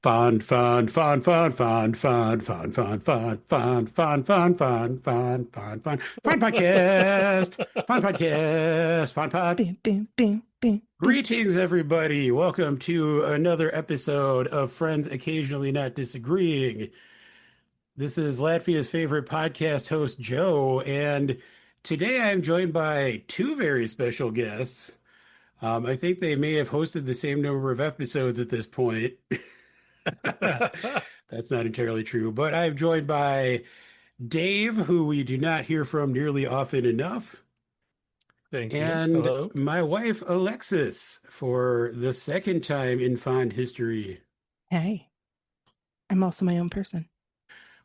Fun, fun, fun, fun, fun, fun, fun, fun, fun, fun, fun, fun, fun, fun, fun, fun, fun podcast, fun podcast, fun pod. Bing, bing, bing, bing, bing. Greetings, everybody. Welcome to another episode of Friends Occasionally Not Disagreeing. This is Latvia's favorite podcast host, Joe, and today I'm joined by two very special guests. I think they may have hosted the same number of episodes at this point. That's not entirely true, but I'm joined by Dave, who we do not hear from nearly often enough, Thank you. and Hello. my wife, Alexis, for the second time in Fond history. Hey, I'm also my own person.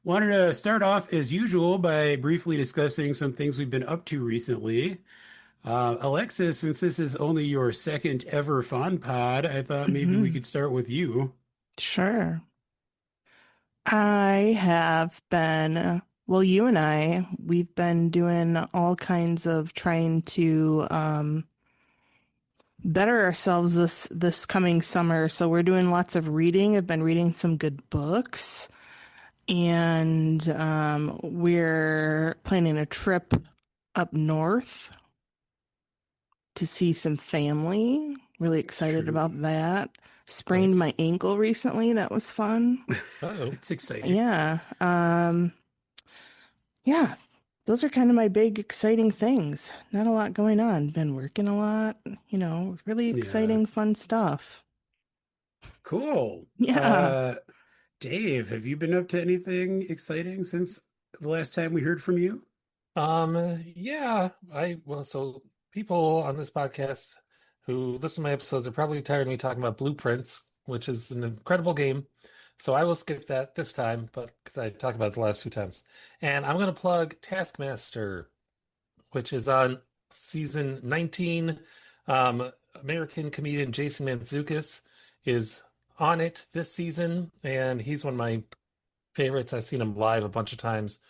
Wanted to start off, as usual, by briefly discussing some things we've been up to recently. Alexis, since this is only your second ever Fond pod, I thought maybe we hmm could start with you. Sure. I have been, well, you and we've been doing all kinds of trying to better ourselves this coming summer. So we're doing lots of reading. I've been reading some good books, and we're planning a trip up north to see some family. Really excited True. about that. Sprained Nice. my ankle recently. That was fun. Oh, It's exciting. Yeah. Yeah. Those are kind of my big exciting things. Not a lot going on. Been working a lot, really Yeah. exciting, fun stuff. Cool. Yeah. Dave, have you been up to anything exciting since the last time we heard from you? yeah. So people on this podcast who listen to my episodes are probably tired of me talking about Blueprints, which is an incredible game. So I will skip that this time, but because I talked about it the last two times. And I'm going to plug Taskmaster, which is on season 19. American comedian Jason Mantzoukas is on it this season, and he's one of my favorites. I've seen him live a bunch of times.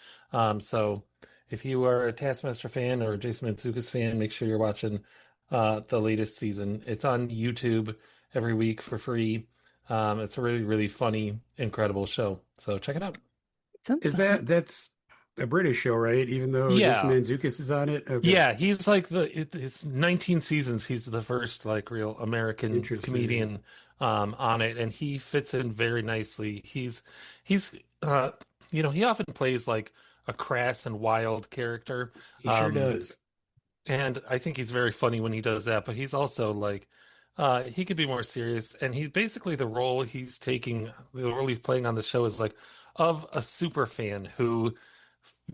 So if you are a Taskmaster fan or a Jason Mantzoukas fan, make sure you're watching the latest season. It's on YouTube every week for free. It's a really, really funny, incredible show. So check it out. Sounds Is fun. that's a British show, right? Even though Jason Yeah. Mantzoukas is on it? Okay. Yeah, he's like it's 19 seasons. He's the first like real American Interesting. comedian on it, and he fits in very nicely. He's uh he often plays like a crass and wild character. He sure Um does. and I think he's very funny when he does that, but he's also like he could be more serious, and he basically the role he's playing on the show is like of a super fan who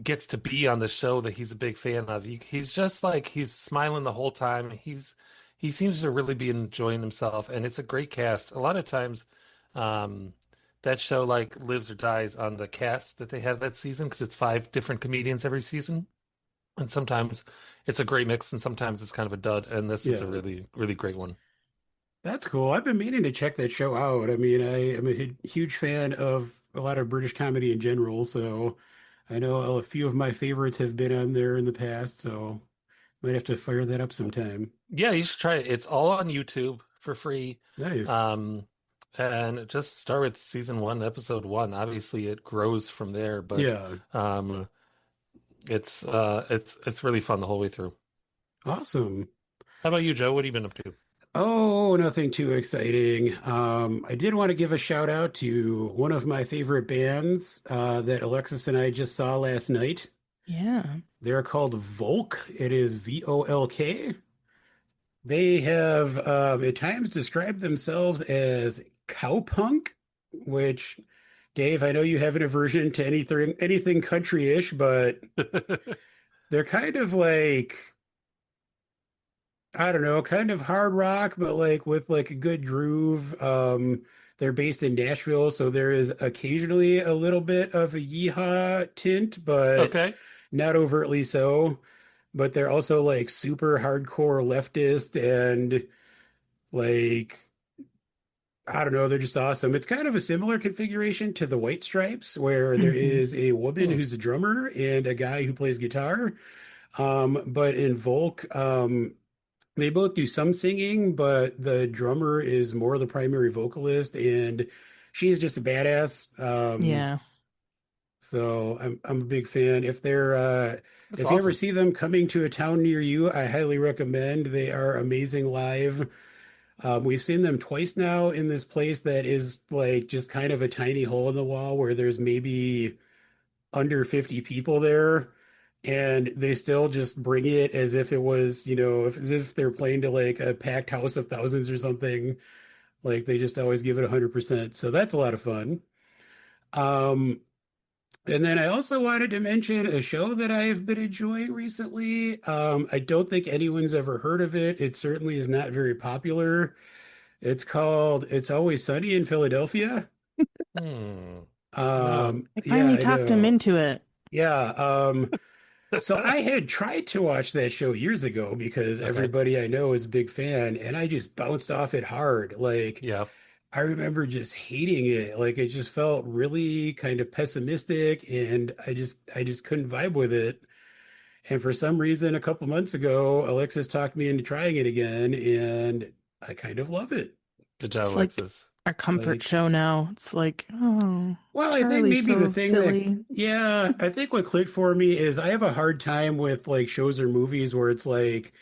gets to be on the show that he's a big fan of. He's just like he's smiling the whole time. He seems to really be enjoying himself, and it's a great cast. A lot of times, um, that show like lives or dies on the cast that they have that season because it's five different comedians every season, and sometimes it's a great mix, and sometimes it's kind of a dud. And this is a Yeah. really really great one. That's cool. I've been meaning to check that show out. I mean, I am a huge fan of a lot of British comedy in general, so I know a few of my favorites have been on there in the past, so might have to fire that up sometime. Yeah, you should try it. It's all on YouTube for free. Nice. Um, and just start with season one, episode one. Obviously, it grows from there, but Yeah. um, it's really fun the whole way through. Awesome. How about you, Joe? What have you been up to? Oh, nothing too exciting. I did want to give a shout out to one of my favorite bands that Alexis and I just saw last night. Yeah. They're called Volk. It is Volk. They have at times described themselves as cowpunk, which, Dave, I know you have an aversion to anything country-ish, but they're kind of like, I don't know, kind of hard rock, but like with like a good groove. They're based in Nashville, so there is occasionally a little bit of a yeehaw tint, but Okay. not overtly so. But they're also like super hardcore leftist and like I don't know, they're just awesome. It's kind of a similar configuration to the White Stripes, where there hmm is a woman Hmm. who's a drummer and a guy who plays guitar. But in Volk, they both do some singing, but the drummer is more the primary vocalist, and she's just a badass. Yeah. So I'm a big fan. That's If you ever awesome. see them coming to a town near you, I highly recommend. They are amazing live. We've seen them twice now in this place that is like just kind of a tiny hole in the wall where there's maybe under 50 people there, and they still just bring it as if it was, as if they're playing to like a packed house of thousands or something. Like they just always give it 100%. So that's a lot of fun. Um, and then I also wanted to mention a show that I've been enjoying recently. I don't think anyone's ever heard of it. It certainly is not very popular. It's called It's Always Sunny in Philadelphia. Hmm. No. I Yeah, finally I talked him know. into it. Yeah. So I had tried to watch that show years ago because Okay. everybody I know is a big fan, and I just bounced off it hard. Like Yeah. I remember just hating it. Like it just felt really kind of pessimistic, and I just couldn't vibe with it. And for some reason, a couple months ago, Alexis talked me into trying it again, and I kind of love it. Good job, It's like Alexis. our comfort Like, show now. It's like, oh, Well, I think Charlie's maybe the so thing that, silly. yeah, I think what clicked for me is I have a hard time with like shows or movies where it's like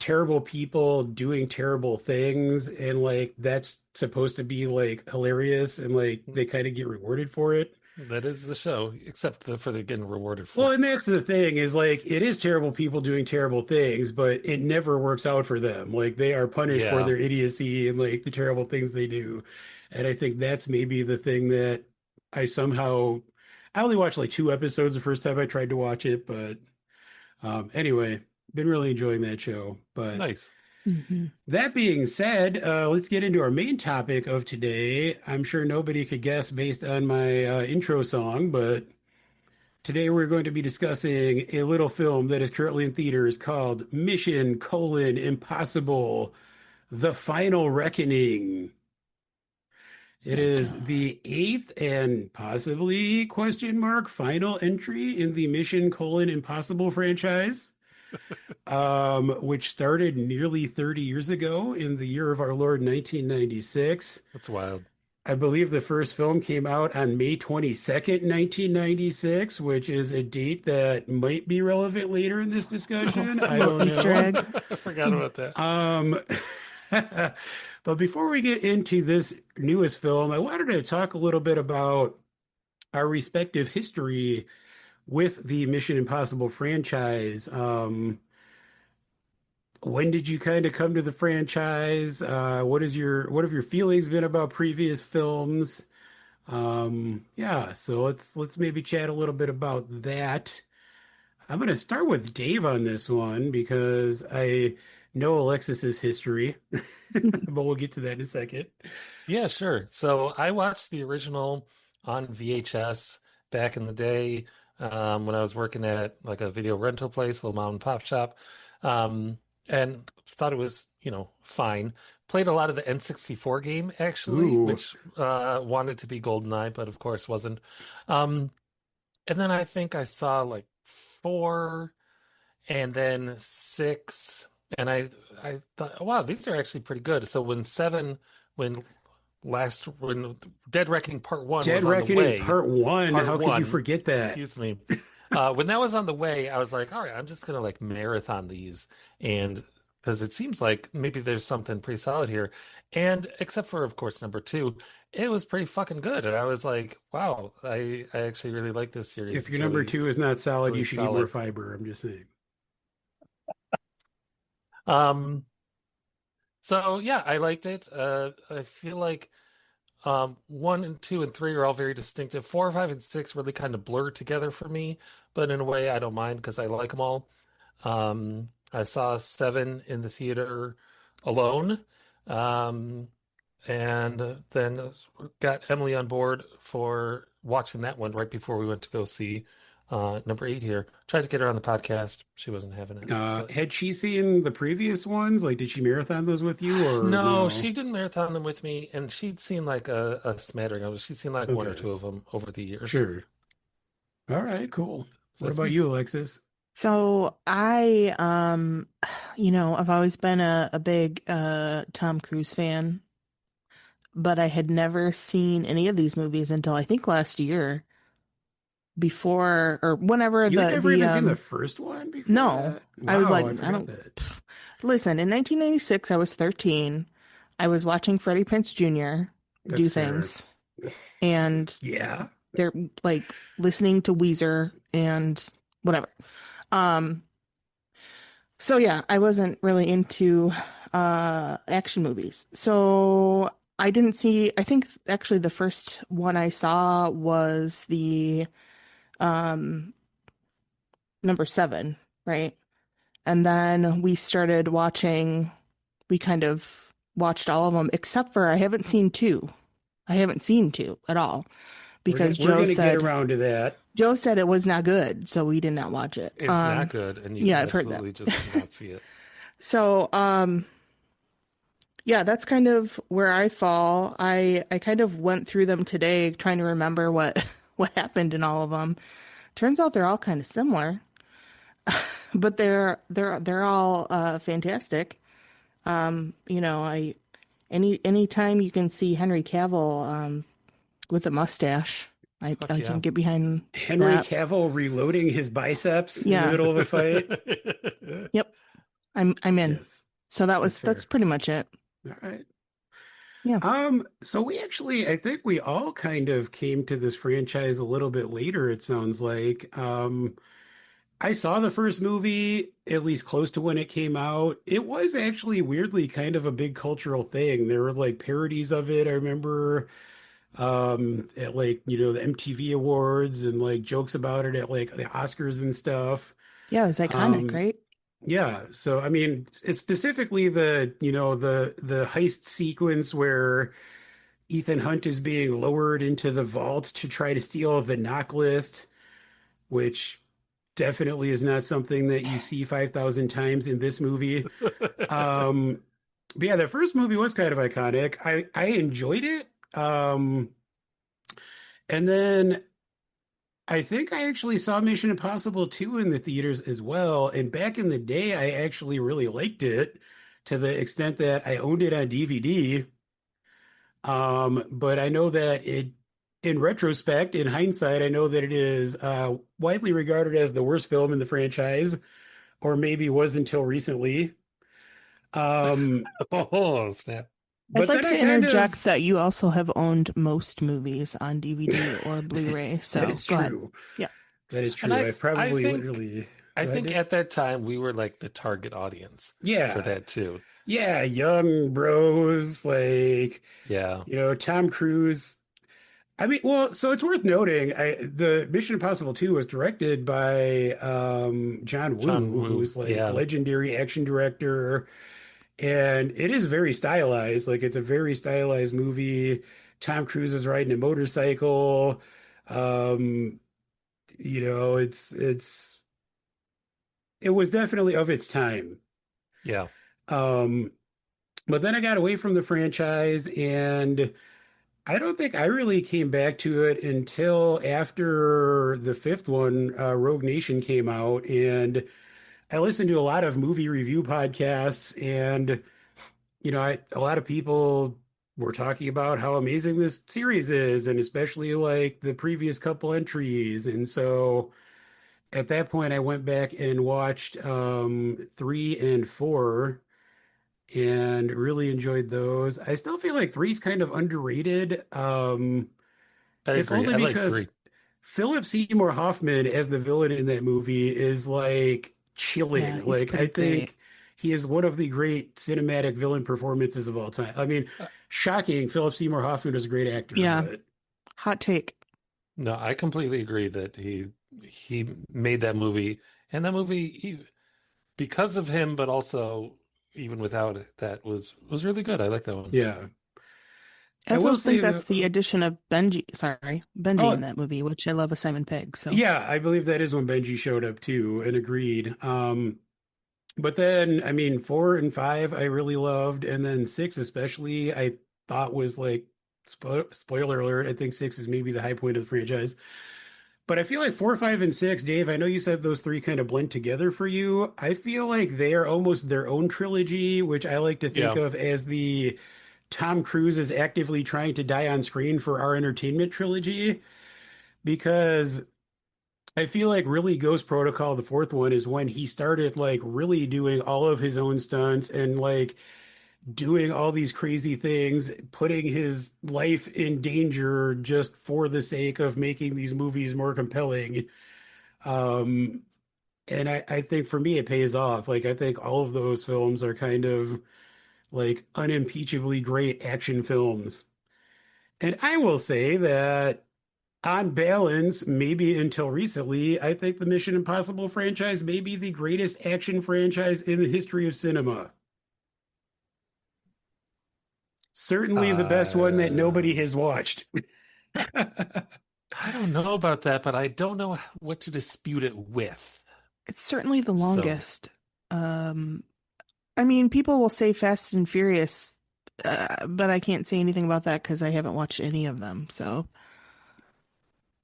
terrible people doing terrible things, and like that's supposed to be like hilarious, and like they kind of get rewarded for it. that is the show, except for the getting rewarded for Well, and that's the it. thing is like it is terrible people doing terrible things, but it never works out for them. Like they are punished for Yeah. their idiocy and like the terrible things they do. And I think that's maybe the thing that I somehow I only watched like two episodes the first time I tried to watch it, but anyway, been really enjoying that show. But Nice. Hmm. that being said, let's get into our main topic of today. I'm sure nobody could guess based on my intro song, but today we're going to be discussing a little film that is currently in theaters called Mission: Impossible: The Final Reckoning. It Dun, is dun. the eighth and possibly question mark final entry in the Mission: Impossible franchise, which started nearly 30 years ago in the year of our Lord 1996. That's wild. I believe the first film came out on May 22nd, 1996, which is a date that might be relevant later in this Oh, discussion. I little don't Easter know. egg. I forgot about that. Um, but before we get into this newest film, I wanted to talk a little bit about our respective history with the Mission Impossible franchise. When did you kind of come to the franchise? What have your feelings been about previous films? Yeah, so let's maybe chat a little bit about that. I'm going to start with Dave on this one because I know Alexis's history, but we'll get to that in a second. Yeah, sure. So I watched the original on VHS back in the day when I was working at like a video rental place, a little mom and pop shop, and thought it was, fine. Played a lot of the N64 game actually, Ooh, which wanted to be GoldenEye, but of course wasn't. Um, and then I think I saw like four and then six, and I thought, wow, these are actually pretty good. So when when Dead Reckoning Part One Dead was on the Reckoning way, Part One. Part How could you One, forget that? excuse me, when that was on the way, I was like, all right, I'm just gonna like marathon these, and because it seems like maybe there's something pretty solid here, and except for of course number two, it was pretty fucking good, and I was like, wow, I actually really like this series. If your It's number really two is not solid, really you should eat more solid. fiber. I'm just saying. Um, so yeah, I liked it. I feel like one and two and three are all very distinctive. Four, five, and six really kind of blur together for me, but in a way I don't mind because I like them all. I saw seven in the theater alone, um, and then got Emily on board for watching that one right before we went to go see number eight here. Tried to get her on the podcast. She wasn't having it. So Had she seen the previous ones? Like, did she marathon those with you or no, no? she didn't marathon them with me, and she'd seen like a smattering of them. She'd seen like one or Okay, two of them over the years. sure. All right, cool. So What that's about me. you, Alexis? So I've always been a big Tom Cruise fan, but I had never seen any of these movies until I think last year, before or whenever You had never the even seen the first one before no, that? I was Wow, like, I I forgot don't that. listen, in 1996 I was 13. I was watching Freddie Prinze Jr. That's do fair. things, and Yeah. they're like listening to Weezer and whatever. Um, so yeah, I wasn't really into action movies. So I didn't see, I think actually the first one I saw was the um number seven, right? And then we started watching, we kind of watched all of them except for I haven't seen two. I haven't seen two at all because We're gonna get around to that. Joe said it was not good, so we did not watch it. It's not good, and you Yeah, I've heard that. absolutely just cannot see it. So, yeah, that's kind of where I fall. I kind of went through them today trying to remember what what happened in all of them. Turns out they're all kind of similar, but they're all fantastic. I any time you can see Henry Cavill with a mustache, Fuck I yeah. can get behind Henry that. Cavill reloading his biceps in the Yeah. middle of a fight. Yep. I'm in. Yes, So that's that's fair. pretty much it. All right. Yeah. So we actually, I think we all kind of came to this franchise a little bit later, it sounds like. I saw the first movie at least close to when it came out. It was actually weirdly kind of a big cultural thing. There were like parodies of it. I remember at like, the MTV Awards and like jokes about it at like the Oscars and stuff. Yeah, it was iconic, Um, right? yeah, so I mean, it's specifically the heist sequence where Ethan Hunt is being lowered into the vault to try to steal the knock list, which definitely is not something that you see 5,000 times in this movie. Um, but yeah, the first movie was kind of iconic. I enjoyed it. And then I think I actually saw Mission Impossible 2 in the theaters as well. And back in the day, I actually really liked it to the extent that I owned it on DVD. But I know that in retrospect, in hindsight, I know that it is widely regarded as the worst film in the franchise, or maybe was until recently. Um, Oh, snap. I'd but like then I to kind interject of, that you also have owned most movies on DVD or Blu-ray. that So is go ahead. true. Yeah. That is And true. I I probably think literally, I go ahead, think Dave. at that time we were like the target audience for Yeah. that too. Yeah. Young bros, like, Yeah. Tom Cruise. I mean, well, so it's worth noting, the Mission Impossible 2 was directed by John John Woo, Woo. who's like Yeah. legendary action director, and it is very stylized. Like it's a very stylized movie. Tom Cruise is riding a motorcycle. Um, it was definitely of its time. Yeah. Um, but then I got away from the franchise and I don't think I really came back to it until after the fifth one, Rogue Nation came out, and I listened to a lot of movie review podcasts, and a lot of people were talking about how amazing this series is, and especially like the previous couple entries, and so at that point, I went back and watched three and four. And really enjoyed those. I still feel like three's kind of underrated. I If agree. only I like because three. Philip Seymour Hoffman as the villain in that movie is like Yeah, chilling. he's Like I pretty great. think he is one of the great cinematic villain performances of all time. I mean, Uh, shocking. Philip Seymour Hoffman is a great actor, Yeah, but hot take. no, I completely agree that he made that movie, and that movie because of him, but also even without it, that was really good. I like that one. yeah. I I also will say think that's that. the addition of Benji in Oh, that movie, which I love a Simon Pegg. So yeah, I believe that is when Benji showed up too, and agreed. But then, I mean, four and five I really loved, and then six especially I thought was like spoiler alert. I think six is maybe the high point of the franchise. But I feel like four, five, and six, Dave. I know you said those three kind of blend together for you. I feel like they are almost their own trilogy, which I like to think Yeah. of as the Tom Cruise is actively trying to die on screen for our entertainment trilogy because I feel like really Ghost Protocol, the fourth one, is when he started like really doing all of his own stunts and like doing all these crazy things, putting his life in danger just for the sake of making these movies more compelling. Um, and I think for me, it pays off. Like, I think all of those films are kind of like unimpeachably great action films. And I will say that on balance, maybe until recently, I think the Mission Impossible franchise may be the greatest action franchise in the history of cinema. Certainly the best one that nobody Um, has watched. I don't know about that, but I don't know what to dispute it with. It's certainly the So, longest. Um, I mean, people will say Fast and Furious, but I can't say anything about that because I haven't watched any of them. So,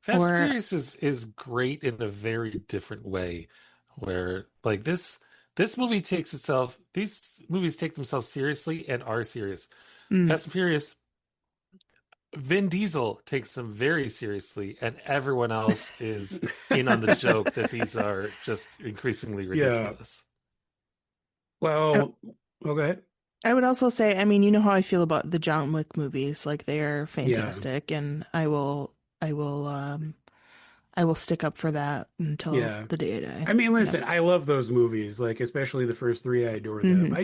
Fast and or Furious is great in a very different way, where like this movie takes itself these movies take themselves seriously and are serious. mm, Fast and Furious, Vin Diesel takes them very seriously, and everyone else is in on the joke that these are just increasingly Yeah. ridiculous. I, Well, go ahead. I would also say, I mean, you know how I feel about the John Wick movies. Like they are Yeah. fantastic, and I will, I will stick up for that until Yeah. the day I die. I mean, Yeah. listen, I love those movies, like especially the first three, I adore them. Hmm.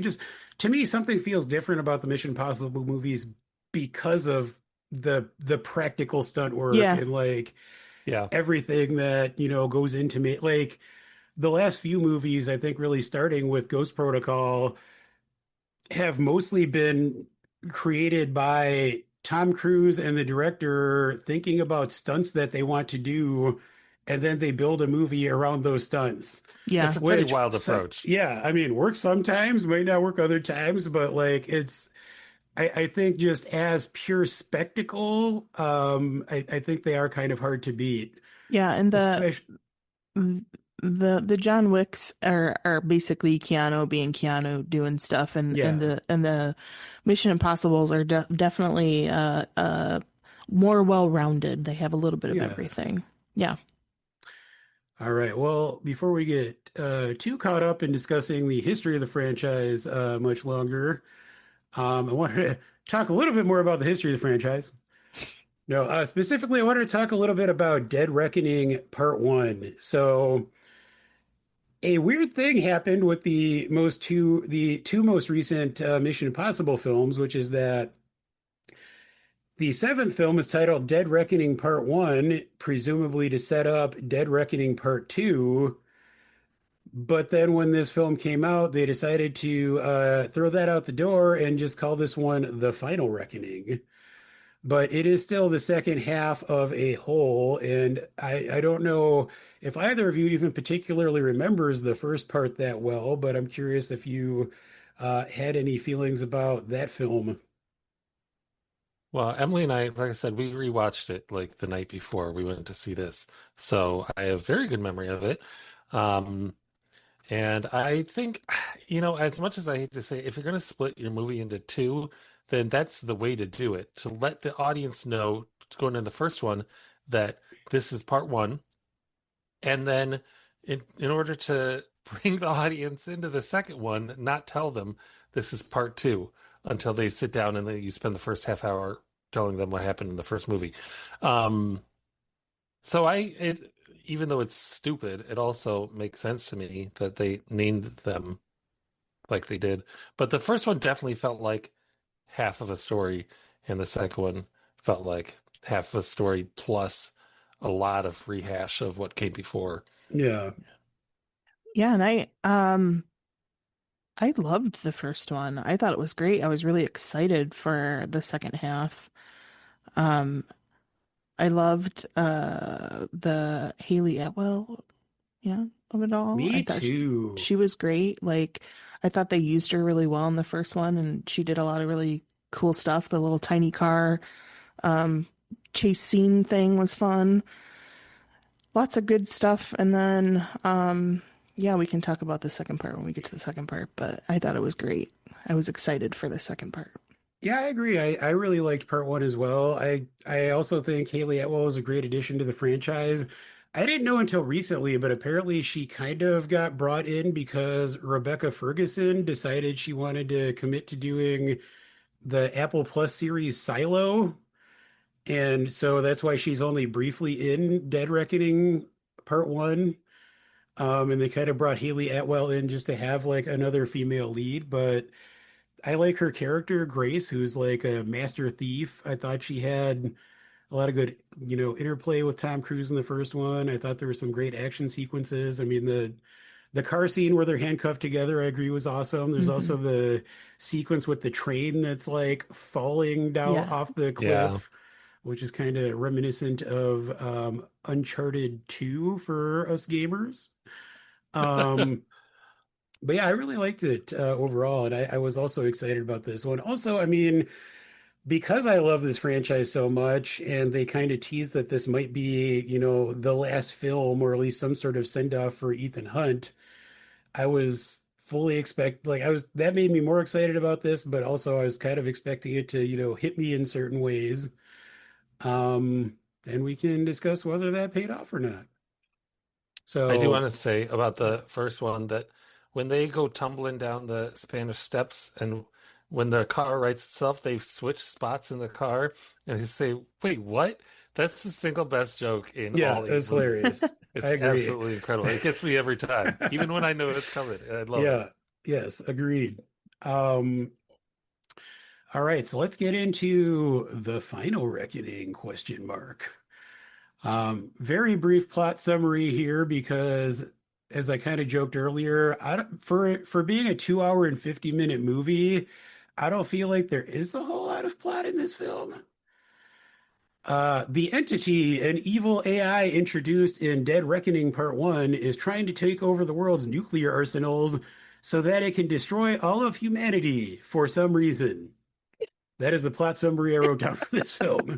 To me, something feels different about the Mission Impossible movies because of the practical stunt work Yeah. and like Yeah. everything that, goes into me. Like the last few movies, I think really starting with Ghost Protocol have mostly been created by Tom Cruise and the director thinking about stunts that they want to do, and then they build a movie around those stunts. It's Yeah. a pretty Which, wild so, approach. yeah, I mean, works sometimes, might not work other times, but like I think just as pure spectacle, I think they are kind of hard to beat. Yeah. And Especially, the John Wicks are basically Keanu being Keanu doing stuff, yeah, and the Mission Impossibles are definitely more well-rounded. They have a little bit of yeah. everything. Yeah. All right. Well, before we get too caught up in discussing the history of the franchise much longer, I wanted to talk a little bit more about the history of the franchise. No, specifically, I wanted to talk a little bit about Dead Reckoning Part One. So, a weird thing happened with the two most recent Mission Impossible films, which is that the seventh film is titled Dead Reckoning Part One, presumably to set up Dead Reckoning Part Two. But then when this film came out, they decided to throw that out the door and just call this one The Final Reckoning. But it is still the second half of a whole, and I don't know if either of you even particularly remembers the first part that well, but I'm curious if you had any feelings about that film. Well, Emily and I, like I said, we rewatched it like the night before we went to see this. So I have very good memory of it. Um, and I think, as much as I hate to say, if you're going to split your movie into two, then that's the way to do it. To let the audience know, going into the first one, that this is part one. And then in order to bring the audience into the second one, not tell them this is part two until they sit down and then you spend the first half hour telling them what happened in the first movie. Um, so even though it's stupid, it also makes sense to me that they named them like they did. But the first one definitely felt like half of a story, and the second one felt like half of a story plus a lot of rehash of what came before. Yeah, Yeah, and I loved the first one. I thought it was great. I was really excited for the second half. Um, I loved the Haley Atwell, yeah, of it all. I me thought too. she was great. Like I thought they used her really well in the first one, and she did a lot of really cool stuff. The little tiny car um chase scene thing was fun. Lots of good stuff. And then yeah, we can talk about the second part when we get to the second part, but I thought it was great. I was excited for the second part. Yeah, I agree. I really liked part one as well. I also think Haley Atwell was a great addition to the franchise. I didn't know until recently, but apparently she kind of got brought in because Rebecca Ferguson decided she wanted to commit to doing the Apple Plus series Silo. And so that's why she's only briefly in Dead Reckoning Part One. And they kind of brought Haley Atwell in just to have like another female lead. But I like her character, Grace, who's like a master thief. I thought she had a lot of good, interplay with Tom Cruise in the first one. I thought there were some great action sequences. I mean, the car scene where they're handcuffed together, I agree, was awesome. There's Hmm. also the sequence with the train that's like falling down Yeah. off the Yeah. cliff, which is kind of reminiscent of Uncharted 2 for us gamers. Um, but yeah, I really liked it overall, and I was also excited about this one. Also, I mean, because I love this franchise so much, and they kind of teased that this might be, the last film or at least some sort of send off for Ethan Hunt. I was fully expect like I was that made me more excited about this, but also I was kind of expecting it to, hit me in certain ways. And we can discuss whether that paid off or not. I do want So, to say about yeah, the first one that when they go tumbling down the Spanish steps and when the car rights itself, they switch spots in the car and they say, "Wait, what?" That's the single best joke in yeah, all eight it's movies. hilarious. I It's agree. absolutely incredible. It gets me every time, even when I know it's coming. I love it. Yeah, yes, agreed. Um, all right, so let's get into the final reckoning question mark. Very brief plot summary here because, as I kind of joked earlier, I don't, for being a 2 hour and 50-minute movie, I don't feel like there is a whole lot of plot in this film. The entity, an evil AI introduced in Dead Reckoning Part 1, is trying to take over the world's nuclear arsenals so that it can destroy all of humanity for some reason. That is the plot summary I wrote down for this film.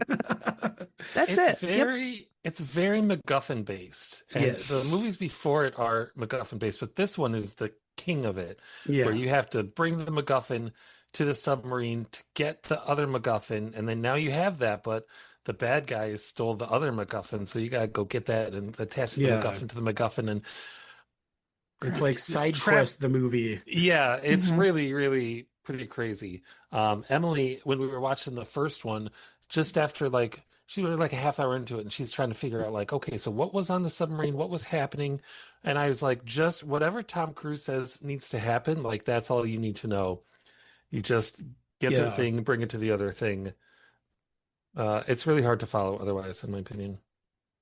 That's It's it. Yep. very MacGuffin based, and the Yes. movies before it are MacGuffin based, but this one is the king of it, where Yeah. you have to bring the MacGuffin to the submarine to get the other MacGuffin, and then now you have that, but the bad guys stole the other MacGuffin, so you gotta go get that and attach the Yeah. MacGuffin to the MacGuffin and It's like Side trap. Quest, the movie. Yeah, it's Hmm. really, really pretty crazy. Emily, when we were watching the first one, just after like she was like a half hour into it, and she's trying to figure out like, okay, so what was on the submarine? What was happening? And I was like, just whatever Tom Cruise says needs to happen, like that's all you need to know. You just get the Yeah. thing, bring it to the other thing. It's really hard to follow otherwise, in my opinion.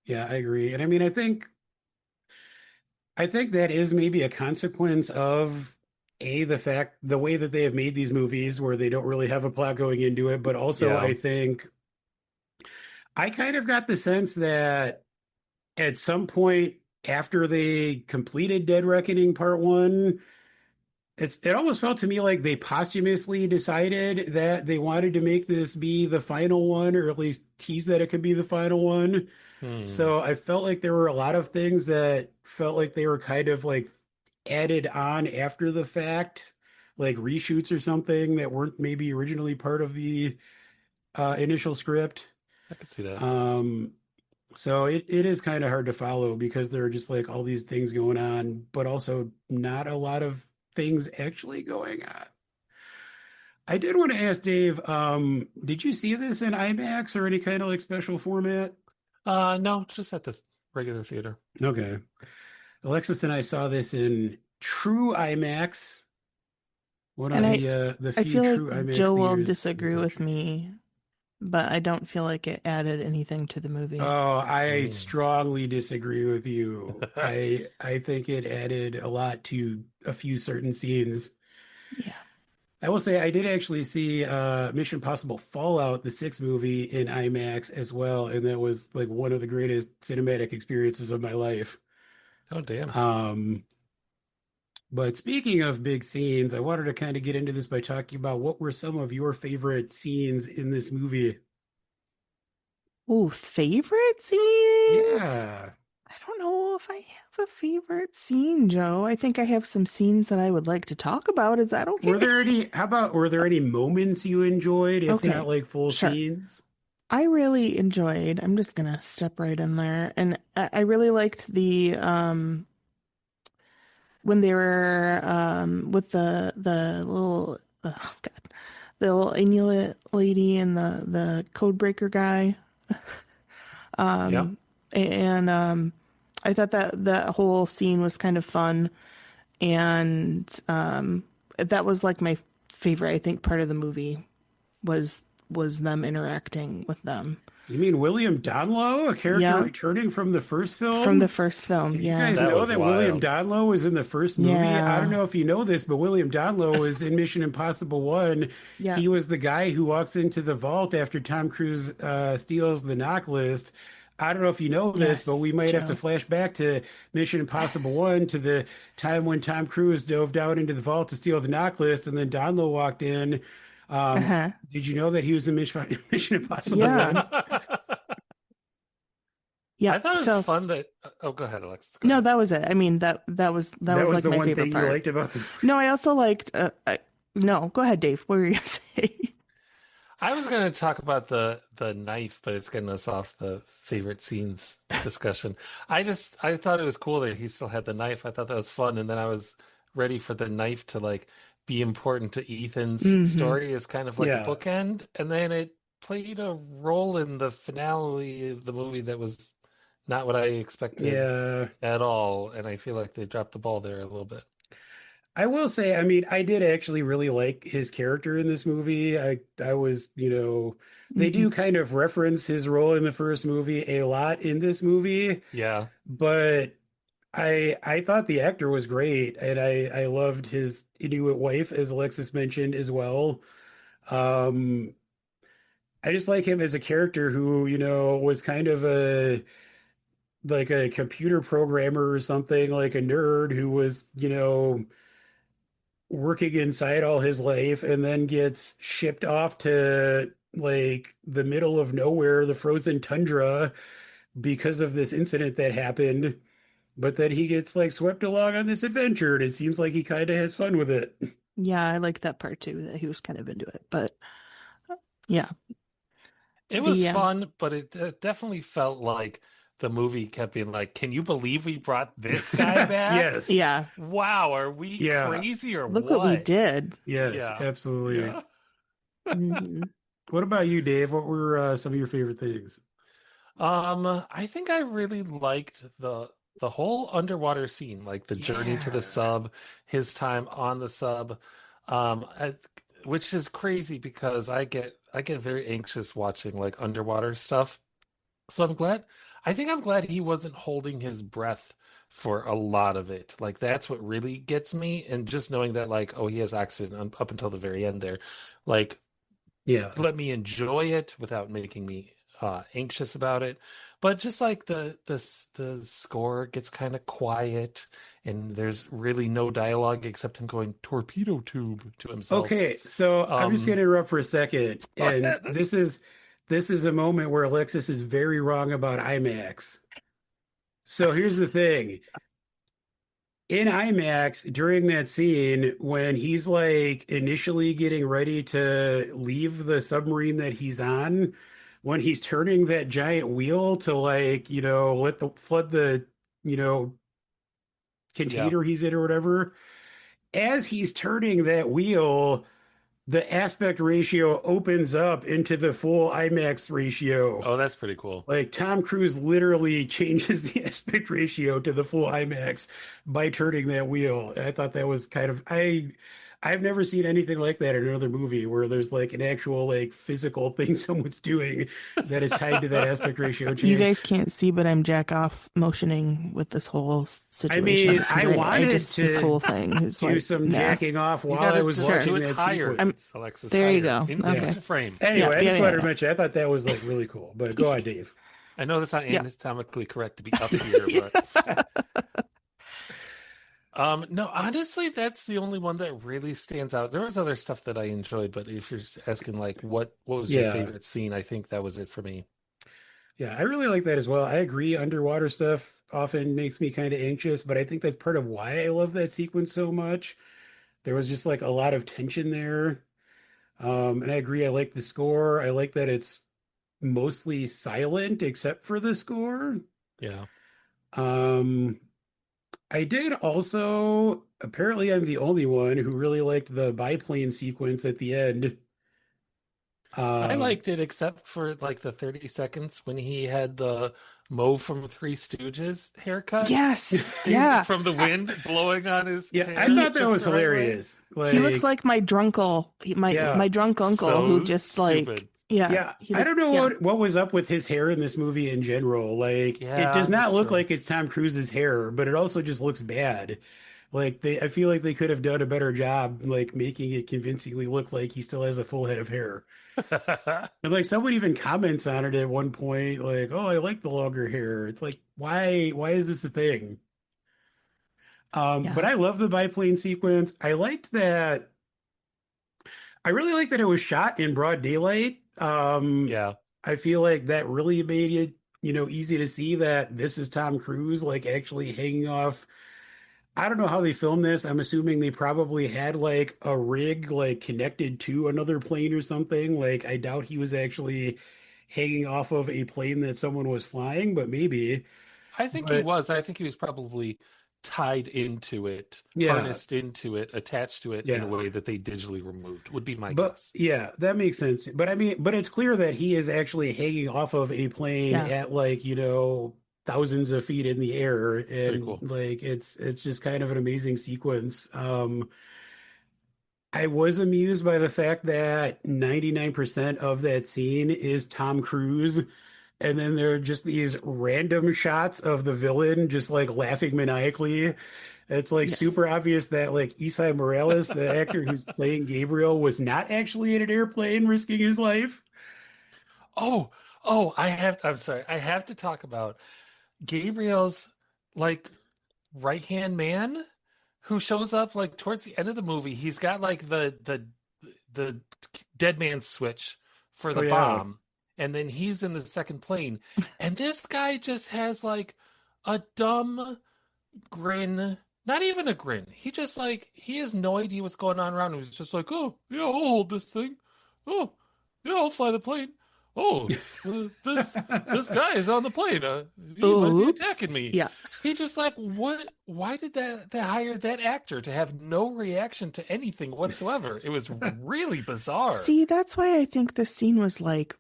Yeah, I agree. And I mean, I think that is maybe a consequence of the way that they have made these movies where they don't really have a plot going into it, but also Yeah. I think I kind of got the sense that at some point after they completed Dead Reckoning Part One, it almost felt to me like they posthumously decided that they wanted to make this be the final one, or at least tease that it could be the final one. Hmm. So I felt like there were a lot of things that felt like they were kind of like added on after the fact, like reshoots or something that weren't maybe originally part of the initial script. I could see that. Um, so it is kind of hard to follow because there are just like all these things going on, but also not a lot of things actually going on. I did want to ask Dave, did you see this in IMAX or any kind of like special format? No, just at the regular theater. Okay. Alexis and I saw this in true IMAX, one of And Nice. the I few feel like true IMAX Joe will theaters in the disagree with country. me, but I don't feel like it added anything to the movie. Oh, I Hmm. strongly disagree with you. I think it added a lot to a few certain scenes. Yeah. I will say I did actually see Mission Impossible Fallout, the sixth movie in IMAX as well, and that was like one of the greatest cinematic experiences of my life. Oh, damn. Um, but speaking of big scenes, I wanted to kind of get into this by talking about what were some of your favorite scenes in this movie. Oh, favorite scenes? Yeah. I don't know if I have a favorite scene, Joe. I think I have some scenes that I would like to talk about. Is that okay? Were there any moments you enjoyed, if not Okay, like full sure. scenes? I really enjoyed, I'm just gonna step right in there. And I really liked the when they were with the little oh God, the little Inuit lady and the code breaker guy. Yeah. And I thought that that whole scene was kind of fun, and that was like my favorite, I think, part of the movie was them interacting with them. You mean William Donlow, a character Yeah, returning from the first from the film? first film. Did you Yeah, guys That know was that William wild. Donlow was in the first movie? I don't yeah, know if you know this, but William Donlow was in Mission Impossible 1. yeah. He was the guy who walks into the vault after Tom Cruise steals the knock list. I don't know if you know this, but Yes, we might have to Joe. flash back to Mission Impossible 1 to the time when Tom Cruise dove down into the vault to steal the knock list, and then Donlow walked in. Uh-huh. Did you know that he was in Mission Impossible Yeah, 1? yeah. I thought it was So fun that. Oh, go ahead, Alexis. Go no, ahead. that was it. I mean that That was was like the my one favorite thing you part. liked about the No, I also liked. No, go ahead, Dave. What were you gonna say? I was going to talk about the knife, but it's getting us off the favorite scenes discussion. I thought it was cool that he still had the knife. I thought that was fun, and then I was ready for the knife to like be important to Ethan's Hmm. story as kind of like a Yeah. bookend, and then it played a role in the finale of the movie that was not what I expected Yeah. at all, and I feel like they dropped the ball there a little bit. I will say, I mean, I did actually really like his character in this movie. I was, they Hmm. do kind of reference his role in the first movie a lot in this movie, Yeah. but I thought the actor was great, and I loved his Inuit wife, as Alexis mentioned as well. Um, I just like him as a character who, was kind of a computer programmer or something, like a nerd who was, working inside all his life and then gets shipped off to like the middle of nowhere, the frozen tundra, because of this incident that happened. But then he gets like swept along on this adventure, and it seems like he kind of has fun with it. Yeah, I like that part too, that he was kind of into it. But yeah, It was the fun, but it definitely felt like the movie kept being like, "Can you believe we brought this guy back? Yes. yeah, Wow, are we Yeah. crazy or look what we what?" did. Yes, Yeah, absolutely. yeah. Hmm. What about you, Dave? What were some of your favorite things? I think I really liked the whole underwater scene, like the journey to the Yeah. sub, his time on the sub, I, which is crazy because I get very anxious watching like underwater stuff. So I think I'm glad he wasn't holding his breath for a lot of it. Like that's what really gets me. And just knowing that like, oh, he has oxygen up until the very end there, like Yeah. let me enjoy it without making me anxious about it. But just like the score gets kind of quiet and there's really no dialogue except him going torpedo tube to himself. Okay, so I'm just going Um, to interrupt for a second, go and ahead. this is a moment where Alexis is very wrong about IMAX. So here's the thing. In IMAX, during that scene, when he's like initially getting ready to leave the submarine that he's on, when he's turning that giant wheel to like, let the flood the, you know, Yeah. container he's in or whatever, as he's turning that wheel, the aspect ratio opens up into the full IMAX ratio. Oh, that's pretty cool. Like Tom Cruise literally changes the aspect ratio to the full IMAX by turning that wheel. And I thought that was kind of I've never seen anything like that in another movie where there's like an actual like physical thing someone's doing that is tied to that aspect ratio You change. guys can't see, but I'm jack off motioning with this whole I situation mean, because I I wanted just this to whole thing is do like, some nah. jacking off You while I gotta was just Sure. do watching it that higher, I'm sequence. Alexis, there you higher, go. Yeah. into Okay. frame. Yeah, Anyway, I yeah, just yeah, wanted to yeah. mention I thought that was like really cool. But go on, Dave. I know that's not Yeah. anatomically correct to be up here, but Yeah. no, honestly, that's the only one that really stands out. There was other stuff that I enjoyed, but if you're just asking like what was your Yeah. favorite scene, I think that was it for me. Yeah, I really like that as well. I agree. Underwater stuff. often makes me kind of anxious, but I think that's part of why I love that sequence so much. There was just like a lot of tension there. And I agree, I like the score. I like that it's mostly silent except for the score. Yeah. Um, I did also, apparently I'm the only one who really liked the biplane sequence at the end. I Um, liked it except for like the 30 seconds when he had the Mo from Three Stooges haircut Yes. Yeah. from the I, wind blowing on his yeah, I hair he thought that just was the right way. hilarious. he looked Like, like my drunkle, yeah, my drunk uncle who So just like stupid. yeah, yeah. he I looked don't know yeah. what was up with his hair in this movie in general. Like, it does Yeah, not that's look true. like it's Tom Cruise's hair, but it also just looks bad. Like I feel like they could have done a better job, like making it convincingly look like he still has a full head of hair. And like someone even comments on it at one point, like, "Oh, I like the longer hair." It's like, why is this a thing? But Yeah. I love the biplane sequence. I liked that. I really like that it was shot in broad daylight. Yeah. I feel like that really made it, easy to see that this is Tom Cruise, like actually hanging off. I don't know how they filmed this. I'm assuming they probably had like a rig like connected to another plane or something. Like I doubt he was actually hanging off of a plane that someone was flying, but maybe. I think he But was. I think he was probably tied into it, yeah, harnessed into it, attached to it in a yeah. way that they digitally removed, would be my But guess. yeah, that makes sense. But I mean, but it's clear that he is actually hanging off of a plane Yeah. at like, thousands of feet in the air. It's pretty And cool. like it's just kind of an amazing sequence. I was amused by the fact that 99% of that scene is Tom Cruise. And then there are just these random shots of the villain just like laughing maniacally. It's like Yes. super obvious that like Isai Morales, the actor who's playing Gabriel, was not actually in an airplane risking his life. Oh, I'm sorry. I have to talk about Gabriel's like right-hand man who shows up like towards the end of the movie. He's got like the dead man switch for Oh the yeah. bomb, and then he's in the second plane, and this guy just has like a dumb grin. Not even a grin. He just like he has no idea what's going on around him. He's just like, oh yeah, I'll hold this thing. Oh yeah, I'll fly the plane. Oh, this guy is on the plane. He might be Oops. attacking me. Yeah. He just like what? Why did they hire that actor to have no reaction to anything whatsoever? It was really bizarre. See, that's why I think this scene was like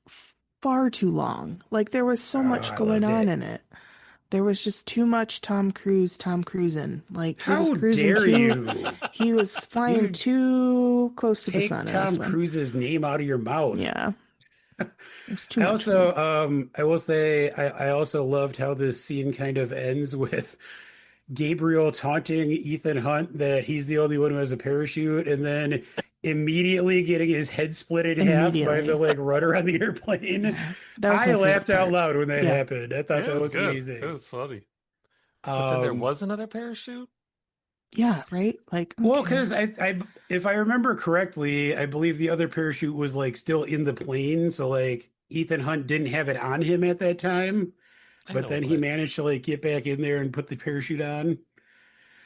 far too long. Like there was Oh, so much I going loved on it. in it. There was just too much Tom cruising. Like he was How cruising dare too, you? he was flying You too close to the take sun in this Tom one. Cruise's name out of your mouth. Yeah, it was too I much for also, me. I will say, I also loved how this scene kind of ends with Gabriel taunting Ethan Hunt that he's the only one who has a parachute, and then immediately getting his head split in half by the Immediately. like rudder on the airplane. Yeah, that was I my favorite laughed out part. loud when that Yeah, happened. I thought Yeah, it that was was good. It amazing. was funny. But then there Um, was another parachute. yeah, right? Like, well, okay. because if I remember correctly, I believe the other parachute was like still in the plane, so like Ethan Hunt didn't have it on him at that time. I But know, then he but managed to like get back in there and put the parachute on.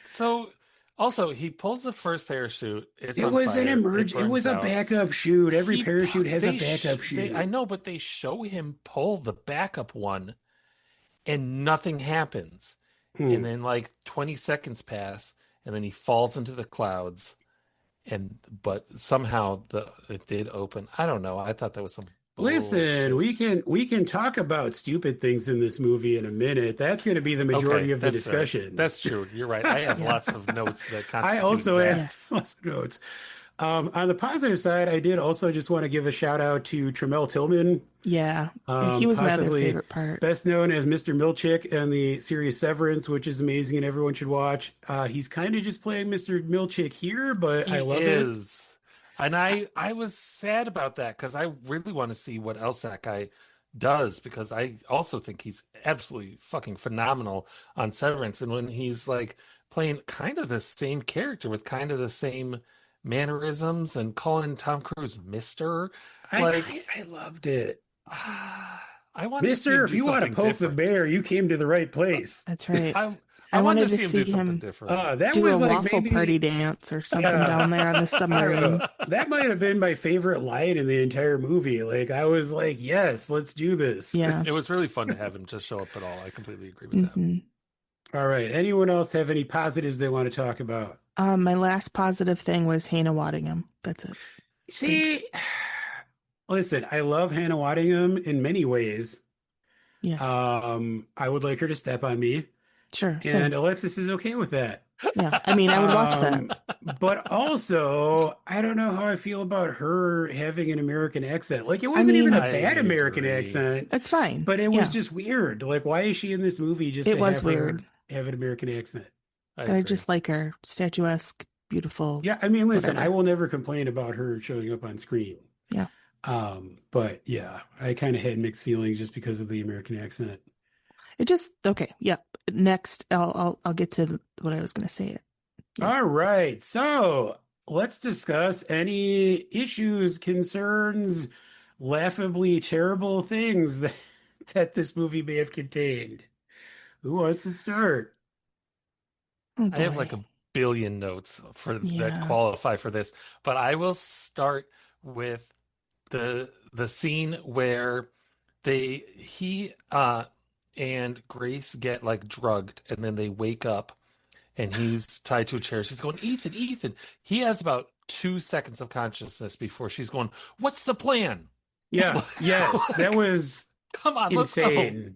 so also he pulls the first parachute. It's It on was an fire. It emerge. It was burns a out. backup shoot. Every He parachute has a backup they I shoot. know, but they show him pull the backup one and nothing happens. And Hmm. then like 20 seconds pass and then he falls into the clouds and but somehow the it did open. I don't know. I thought that was some Listen, we bullshit. can we can talk about stupid things in this movie in a minute. That's going to be the majority Okay, of the that's right. discussion. That's true. You're right. I have Yeah. lots of notes that I constitute also have that. Yes. lots of notes. On the positive side, I did also just want to give a shout out to Tremel Tillman, Yeah. Yeah, he was my other possibly favorite part. best known as Mr. Milchick in the series Severance, which is amazing and everyone should watch. He's kind of just playing Mr. Milchick here, but I He love it. is. And I was sad about that because I really want to see what else that guy does because I also think he's absolutely fucking phenomenal on Severance. And when he's like playing kind of the same character with kind of the same mannerisms and calling Tom Cruise Mister, like I loved it. I wanted to see Mister, him if do you want to something poke the different. bear, you came to the right place. That's right. I I I wanted wanted to to see him see do something him different. That do a was like waffle party maybe, dance or something yeah, down there on the I don't know. submarine. That might have been my favorite line in the entire movie. Like, I was like, yes, let's do this. Yeah. It was really fun to have him just show up at all. I completely agree with that. hmm All right. Anyone else have any positives they want to talk about? My last positive thing was Hannah Waddingham. That's it. Thanks. See, listen, I love Hannah Waddingham in many ways. Yes. I would like her to step on me, Sure. and Same. Alexis is okay with that. Yeah. I mean, I would watch that. But also, I don't know how I feel about her having an American accent. Like, it I wasn't even a mean, I bad American agree. accent, it's fine. but it was Yeah. just weird. Like, why is she in this movie just It to was have her weird, have an American accent? I but I agree. just like her. Statuesque, beautiful, Yeah, I mean, listen, I whatever. will never complain about her showing up on screen. Yeah. But yeah, I kind of had mixed feelings just because of the American accent. It just okay. Yep. Next, I'll get to what I was gonna say. Yeah. All right, so let's discuss any issues, concerns, laughably terrible things that that this movie may have contained. Who wants to start? Oh I have boy. like a billion notes for that Yeah. qualify for this, but I will start with the scene where he and Grace get like drugged and then they wake up and he's tied to a chair. She's going, Ethan, Ethan. He has about 2 seconds of consciousness before she's going, what's the plan? Yeah, yes, that Like, was come on, let's go. insane.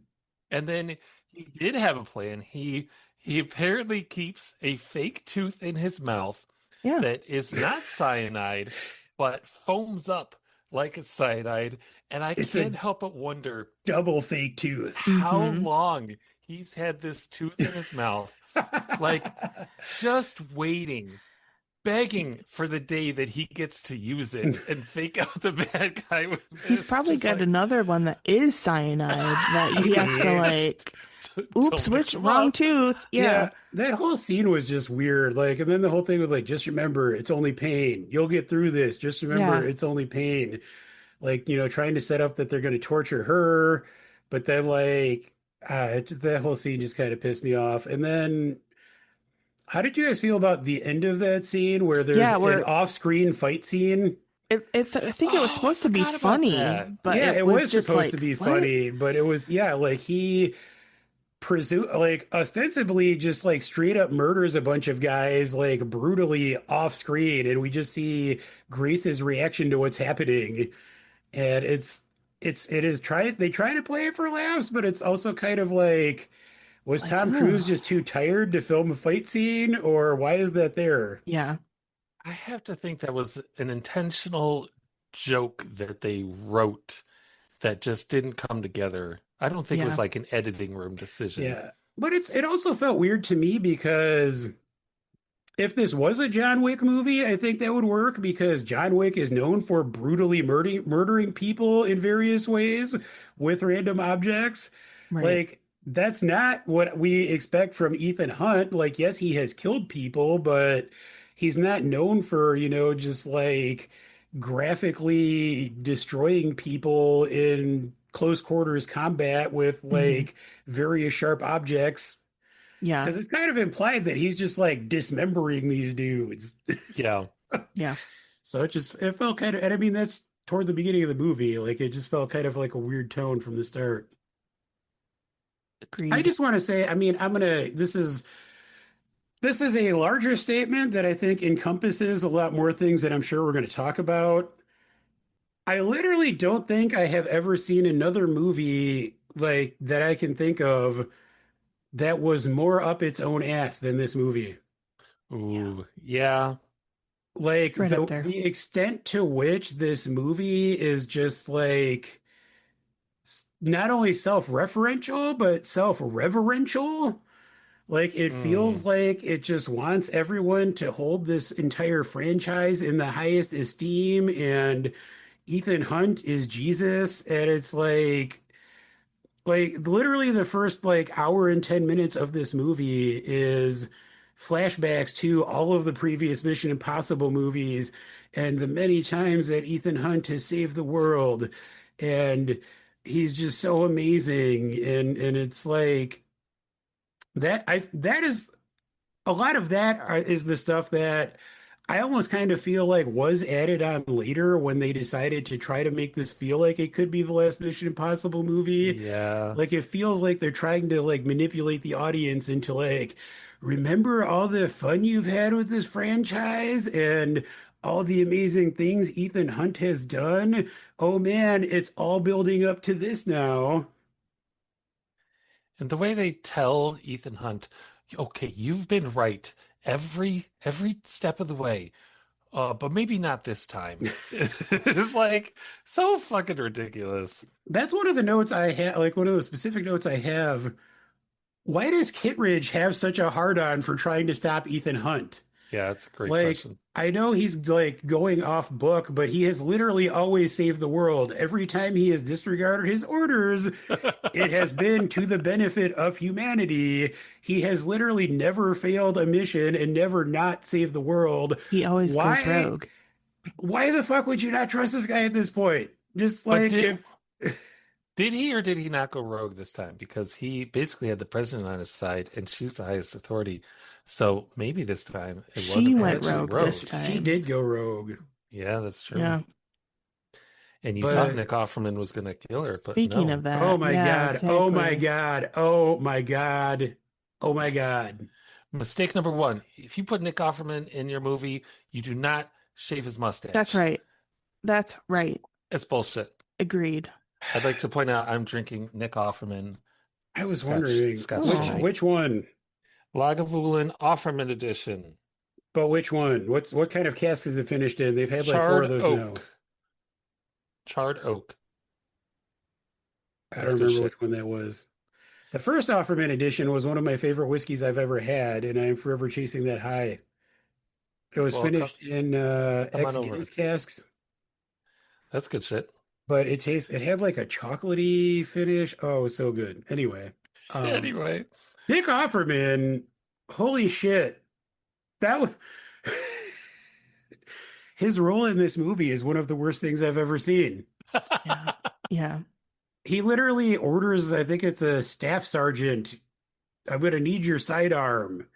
And then he did have a plan. He apparently keeps a fake tooth in his mouth Yeah. that is not cyanide, but foams up like it's cyanide. And I It's can't a help but wonder double fake tooth. how hmm long he's had this tooth in his mouth, like just waiting, begging for the day that he gets to use it and fake out the bad guy with He's this. probably Just got like, another one that is cyanide that he has to Yeah. like, oops, don't mix which them wrong up. tooth? Yeah. Yeah, that whole scene was just weird. Like, and then the whole thing with like, just remember, it's only pain. You'll get through this. Just remember, Yeah. it's only pain. Like, trying to set up that they're going to torture her, but then like, that whole scene just kind of pissed me off. And then, how did you guys feel about the end of that scene where there's Yeah, an where off-screen fight scene? I think it was Oh, I supposed to be forgot about funny, that. but Yeah, it it was was just supposed to like, be what? funny, but it was, yeah, like he presume like ostensibly just like straight up murders a bunch of guys like brutally off screen, and we just see Grace's reaction to what's happening, and it is try they try to play it for laughs, but it's also kind of like, was Like, Tom Cruise ugh. just too tired to film a fight scene, or why is that there? Yeah. I have to think that was an intentional joke that they wrote that just didn't come together. I don't think it was Yeah. like an editing room decision. Yeah, but it also felt weird to me because if this was a John Wick movie, I think that would work because John Wick is known for brutally murdering people in various ways with random objects. Right. Like, that's not what we expect from Ethan Hunt. Like, yes, he has killed people, but he's not known for, just like graphically destroying people in close quarters combat with hmm like various sharp objects, Yeah. because it's kind of implied that he's just like dismembering these dudes. Yeah. Yeah. So it felt kind of, and I mean, that's toward the beginning of the movie. Like, it just felt kind of like a weird tone from the start. I Agreed. just want to say, I mean, this is a larger statement that I think encompasses a lot more things that I'm sure we're going to talk about. I literally don't think I have ever seen another movie like that I can think of that was more up its own ass than this movie. Yeah. Ooh, yeah. Like, Right up the there. the extent to which this movie is just like not only self-referential but self-reverential. Like, it feels Mm, like it just wants everyone to hold this entire franchise in the highest esteem, and Ethan Hunt is Jesus, and it's like literally the first like hour and 10 minutes of this movie is flashbacks to all of the previous Mission Impossible movies and the many times that Ethan Hunt has saved the world, and he's just so amazing, and it's like that is a lot of that is the stuff that I almost kind of feel like was added on later when they decided to try to make this feel like it could be the last Mission Impossible movie. Yeah. Like it feels like they're trying to like manipulate the audience into like, remember all the fun you've had with this franchise and all the amazing things Ethan Hunt has done. Oh man, it's all building up to this now. And the way they tell Ethan Hunt, okay, you've been right every step of the way. But maybe not this time. It's like so fucking ridiculous. That's one of the notes I have, like one of the specific notes I have. Why does Kittredge have such a hard on for trying to stop Ethan Hunt? Yeah, that's a great Like, question. I know he's like going off book, but he has literally always saved the world. Every time he has disregarded his orders, it has been to the benefit of humanity. He has literally never failed a mission and never not saved the world. He always goes Why? rogue. Why the fuck would you not trust this guy at this point? Just But like if did he or did he not go rogue this time? Because he basically had the president on his side, and she's the highest authority. So maybe this time it She wasn't went actually rogue this rogue. she time. did go rogue, Yeah, that's true. Yeah. And you thought but Nick Offerman was going to kill her, but Speaking of no. oh that, my yeah, God, oh my exactly. God, oh my God, oh my God. Mistake number one: if you put Nick Offerman in your movie, you do not shave his That's mustache. right. That's right. It's bullshit. Agreed. I'd like to point out I'm drinking Nick Offerman I was Scotch wondering Scotch which Oh, tonight. which one, Lagavulin Offerman edition. but which one? What kind of cask is it finished in? They've had like four of Charred those now. oak. Charred oak. I don't That's good remember shit. which one that was. The first Offerman edition was one of my favorite whiskeys I've ever had, and I'm forever chasing that high. It was Well, finished in come ex on over. Guinness casks, That's good shit. but it had like a chocolatey finish. Oh, it was so good. Anyway, um, Anyway. Nick Offerman, holy shit. That was his role in this movie is one of the worst things I've ever seen. yeah. Yeah. He literally orders, I think it's a staff sergeant, I'm going to need your sidearm.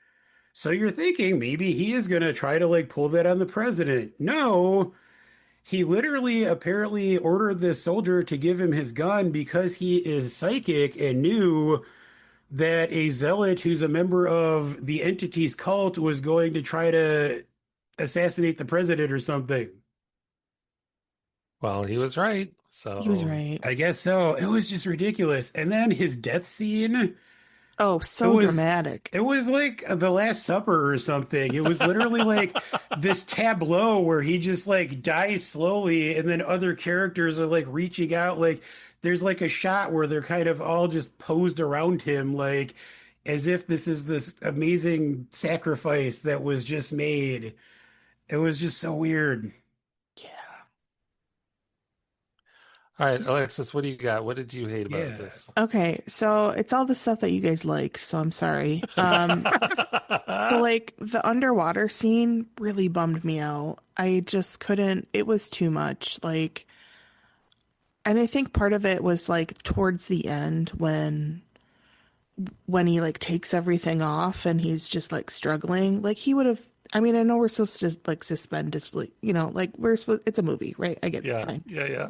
So you're thinking maybe he is going to try to like pull that on the president. No, he literally apparently ordered this soldier to give him his gun because he is psychic and knew that a zealot who's a member of the entity's cult was going to try to assassinate the president or something. Well, he was right. He was So, right. I guess so. It was just ridiculous. And then his death scene, Oh, it so was dramatic. it was like the Last Supper or something. It was literally like this tableau where he just like dies slowly and then other characters are like reaching out. Like there's like a shot where they're kind of all just posed around him like as if this is this amazing sacrifice that was just made. It was just so weird. Yeah. all right, Alexis, what do you got? What did you hate about Yeah. this? Okay, so it's all the stuff that you guys liked, so I'm sorry. So like the underwater scene really bummed me out. I just couldn't, it was too much. Like, and I think part of it was like towards the end when he like takes everything off and he's just like struggling. Like he would have, I mean, I know we're supposed to just like suspend disbelief, like we're supposed, it's a movie, right? I get it, Yeah, fine. yeah, yeah.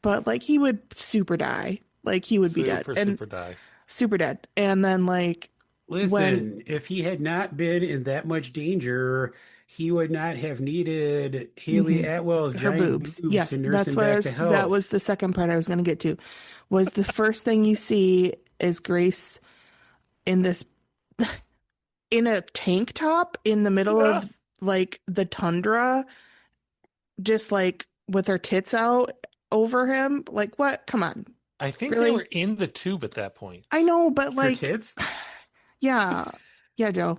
But like he would super die. Like he would be dead Super, and super die. super dead. And then like when Listen, if he had not been in that much danger, he would not have needed Haley mhm, Atwell's her giant boobs. boobs to Yes, nurse that's him what I back was, to that was health. the second part I was going to get to. Was the first thing you see is Grace in this in a tank top in the middle Yeah. of like the tundra, just like with her tits out over him. Like what? Come on. I think they Really? were in the tube at that point. I know, but Her like tits? yeah. Yeah, Joe.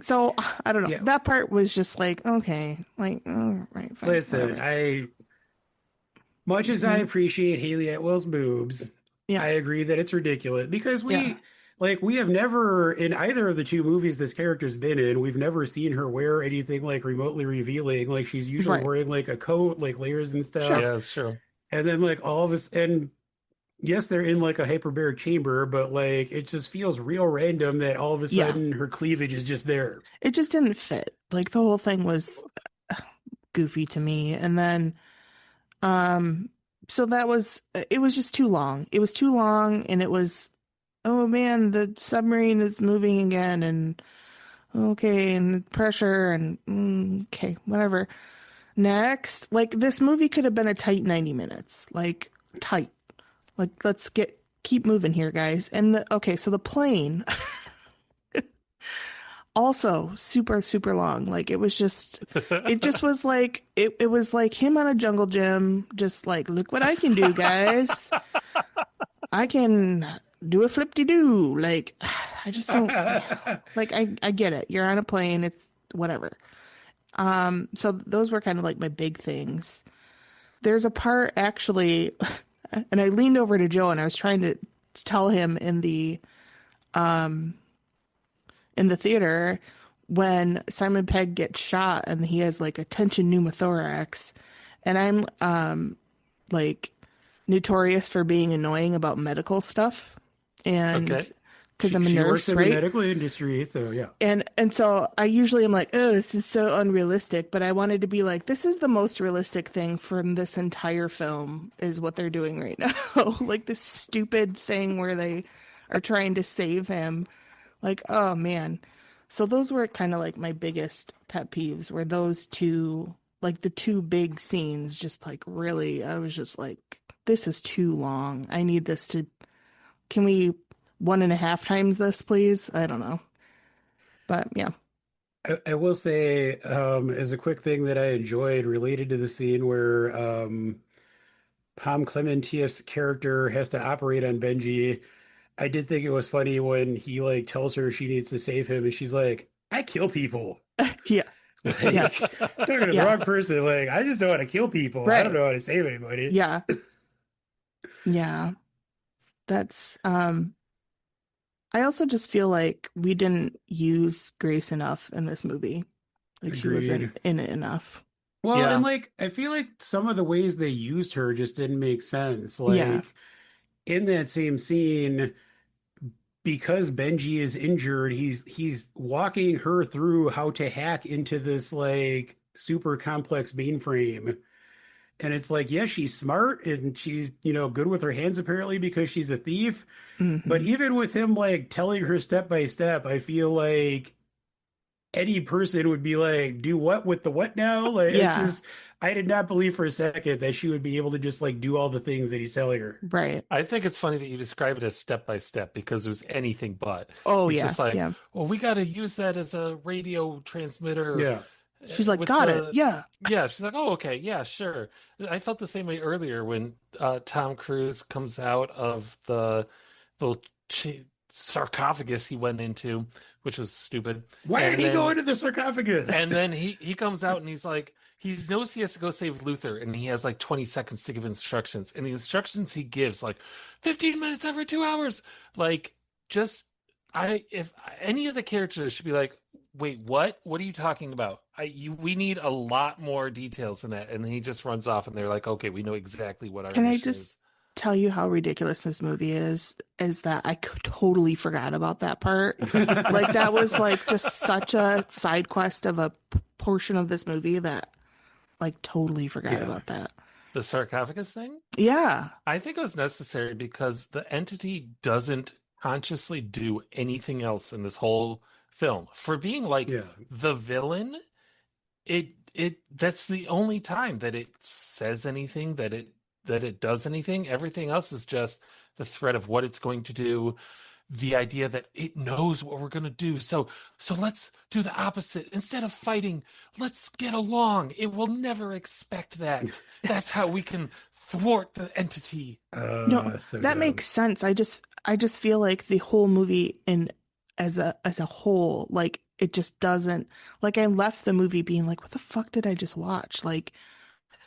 So I don't know. Yeah. That part was just like, okay, like, all right, fine, Listen, whatever. much as I Hmm. appreciate Haley Atwell's boobs, Yeah, I agree that it's ridiculous because yeah. we have never, in either of the two movies this character's been in, we've never seen her wear anything like remotely revealing. Like she's usually Right. wearing like a coat, like layers and Sure. stuff. Yeah, it's true. And then like all of us, and yes, they're in like a hyperbaric chamber, but like it just feels real random that all of a Yeah, sudden her cleavage is just there. it just didn't fit. Like the whole thing was goofy to me. And then um so that was it was just too long. It was too long and it was oh man, the submarine is moving again and okay, and the pressure and okay, whatever. Next, like this movie could have been a tight 90 minutes. Like tight. Like let's get keep moving here, guys. And okay, so the plane also super super long. Like it just was like it was like him on a jungle gym just like look what I can do, guys. I can do a flip-de-doo. Like I just don't like I get it. You're on a plane, it's whatever. So those were kind of like my big things. There's a part actually, and I leaned over to Joe and I was trying to tell him in the theater when Simon Pegg gets shot and he has like a tension pneumothorax, and I'm like notorious for being annoying about medical stuff, and Okay. because I'm a She works nurse, in the right? medical industry, so yeah, And so I usually am like, oh, this is so unrealistic. But I wanted to be like, this is the most realistic thing from this entire film is what they're doing right now. Like this stupid thing where they are trying to save him. Like, oh man. So those were kind of like my biggest pet peeves were those two, like the two big scenes, just like really, I was just like, this is too long. I need this to, can we one and a half times this, please? I don't know. But yeah. I will say, as a quick thing that I enjoyed related to the scene where Pom Clementieff's character has to operate on Benji. I did think it was funny when he like tells her she needs to save him, and she's like, "I kill people." Yeah. Like Yes. talking to the Yeah. wrong person. Like I just know how to kill people. I don't Right. know how to save anybody. Yeah. Yeah. That's I also just feel like we didn't use Grace enough in this movie. Like she Agreed. wasn't in it enough. Well, and Yeah. like I feel like some of the ways they used her just didn't make sense. Yeah. Like in that same scene, because Benji is injured, he's walking her through how to hack into this like super complex mainframe. And it's like, yeah, she's smart and she's, good with her hands apparently because she's a thief. But Hmm. even with him like telling her step by step, I feel like any person would be like, do what with the what now? Like it's Yeah. just I did not believe for a second that she would be able to just like do all the things that he's telling her. Right. I think it's funny that you describe it as step by step because it was anything but. Oh He's yeah. just like, Yeah. well, we got to use that as a radio transmitter Yeah. She's like, with got it. the. Yeah. Yeah, she's like, oh, okay, yeah, sure. I felt the same way earlier when Tom Cruise comes out of the little sarcophagus he went into, which was stupid. Why did And he go then into the sarcophagus? And then he comes out and he's like, he knows he has to go save Luther, and he has like 20 seconds to give instructions. And the instructions he gives, like 15 minutes every 2 hours, like just if any of the characters should be like, wait, what? What are you talking about? We need a lot more details than that. And then he just runs off, and they're like, okay, we know exactly what our Can I mission just is. tell you how ridiculous this movie is that I totally forgot about that part. Like that was like just such a side quest of a portion of this movie that like totally forgot Yeah. about that. The sarcophagus thing? Yeah. I think it was necessary because the entity doesn't consciously do anything else in this whole film. For being like Yeah. the villain, it that's the only time that it says anything, that it does anything. Everything else is just the threat of what it's going to do, the idea that it knows what we're going to do. So let's do the opposite. Instead of fighting, let's get along. It will never expect that. That's how we can thwart the entity. No, So that dumb. makes sense. I just feel like the whole movie in as a whole, like it just doesn't like I left the movie being like, what the fuck did I just watch? Like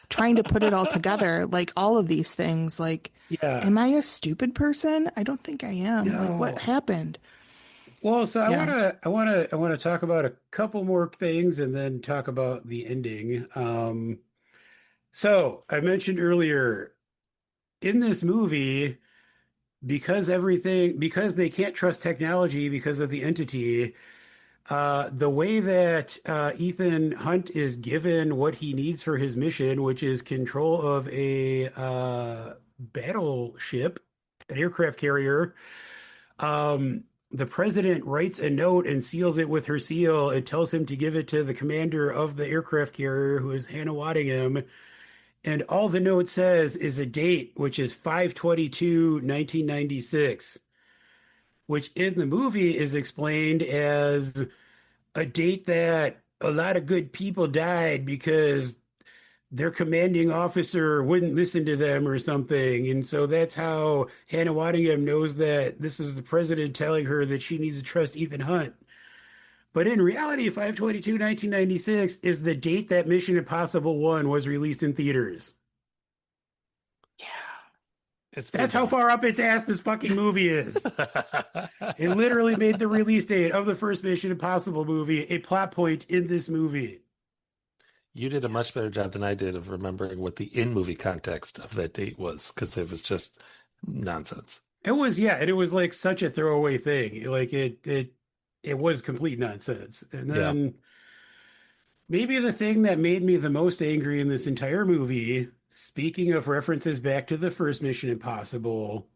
trying to put it all together, like all of these things, like, Yeah. am I a stupid person? I don't think I am. Like what No. happened? Well, so Yeah. I want to talk about a couple more things and then talk about the ending. So I mentioned earlier in this movie, because they can't trust technology because of the entity, the way that Ethan Hunt is given what he needs for his mission, which is control of a battleship, an aircraft carrier, the president writes a note and seals it with her seal and tells him to give it to the commander of the aircraft carrier, who is Hannah Waddingham. And all the note says is a date, which is 5/22, 1996, which in the movie is explained as a date that a lot of good people died because their commanding officer wouldn't listen to them or something. And so that's how Hannah Waddingham knows that this is the president telling her that she needs to trust Ethan Hunt. But in reality, 5/22, 1996 is the date that Mission Impossible 1 was released in theaters. Yeah. It's pretty That's how dumb. far up its ass this fucking movie is. It literally made the release date of the first Mission Impossible movie a plot point in this movie. You did a much better job than I did of remembering what the in-movie context of that date was, because it was just nonsense. It was, yeah, and it was like such a throwaway thing. Like it was complete nonsense. And Yeah. then maybe the thing that made me the most angry in this entire movie, speaking of references back to the first Mission Impossible,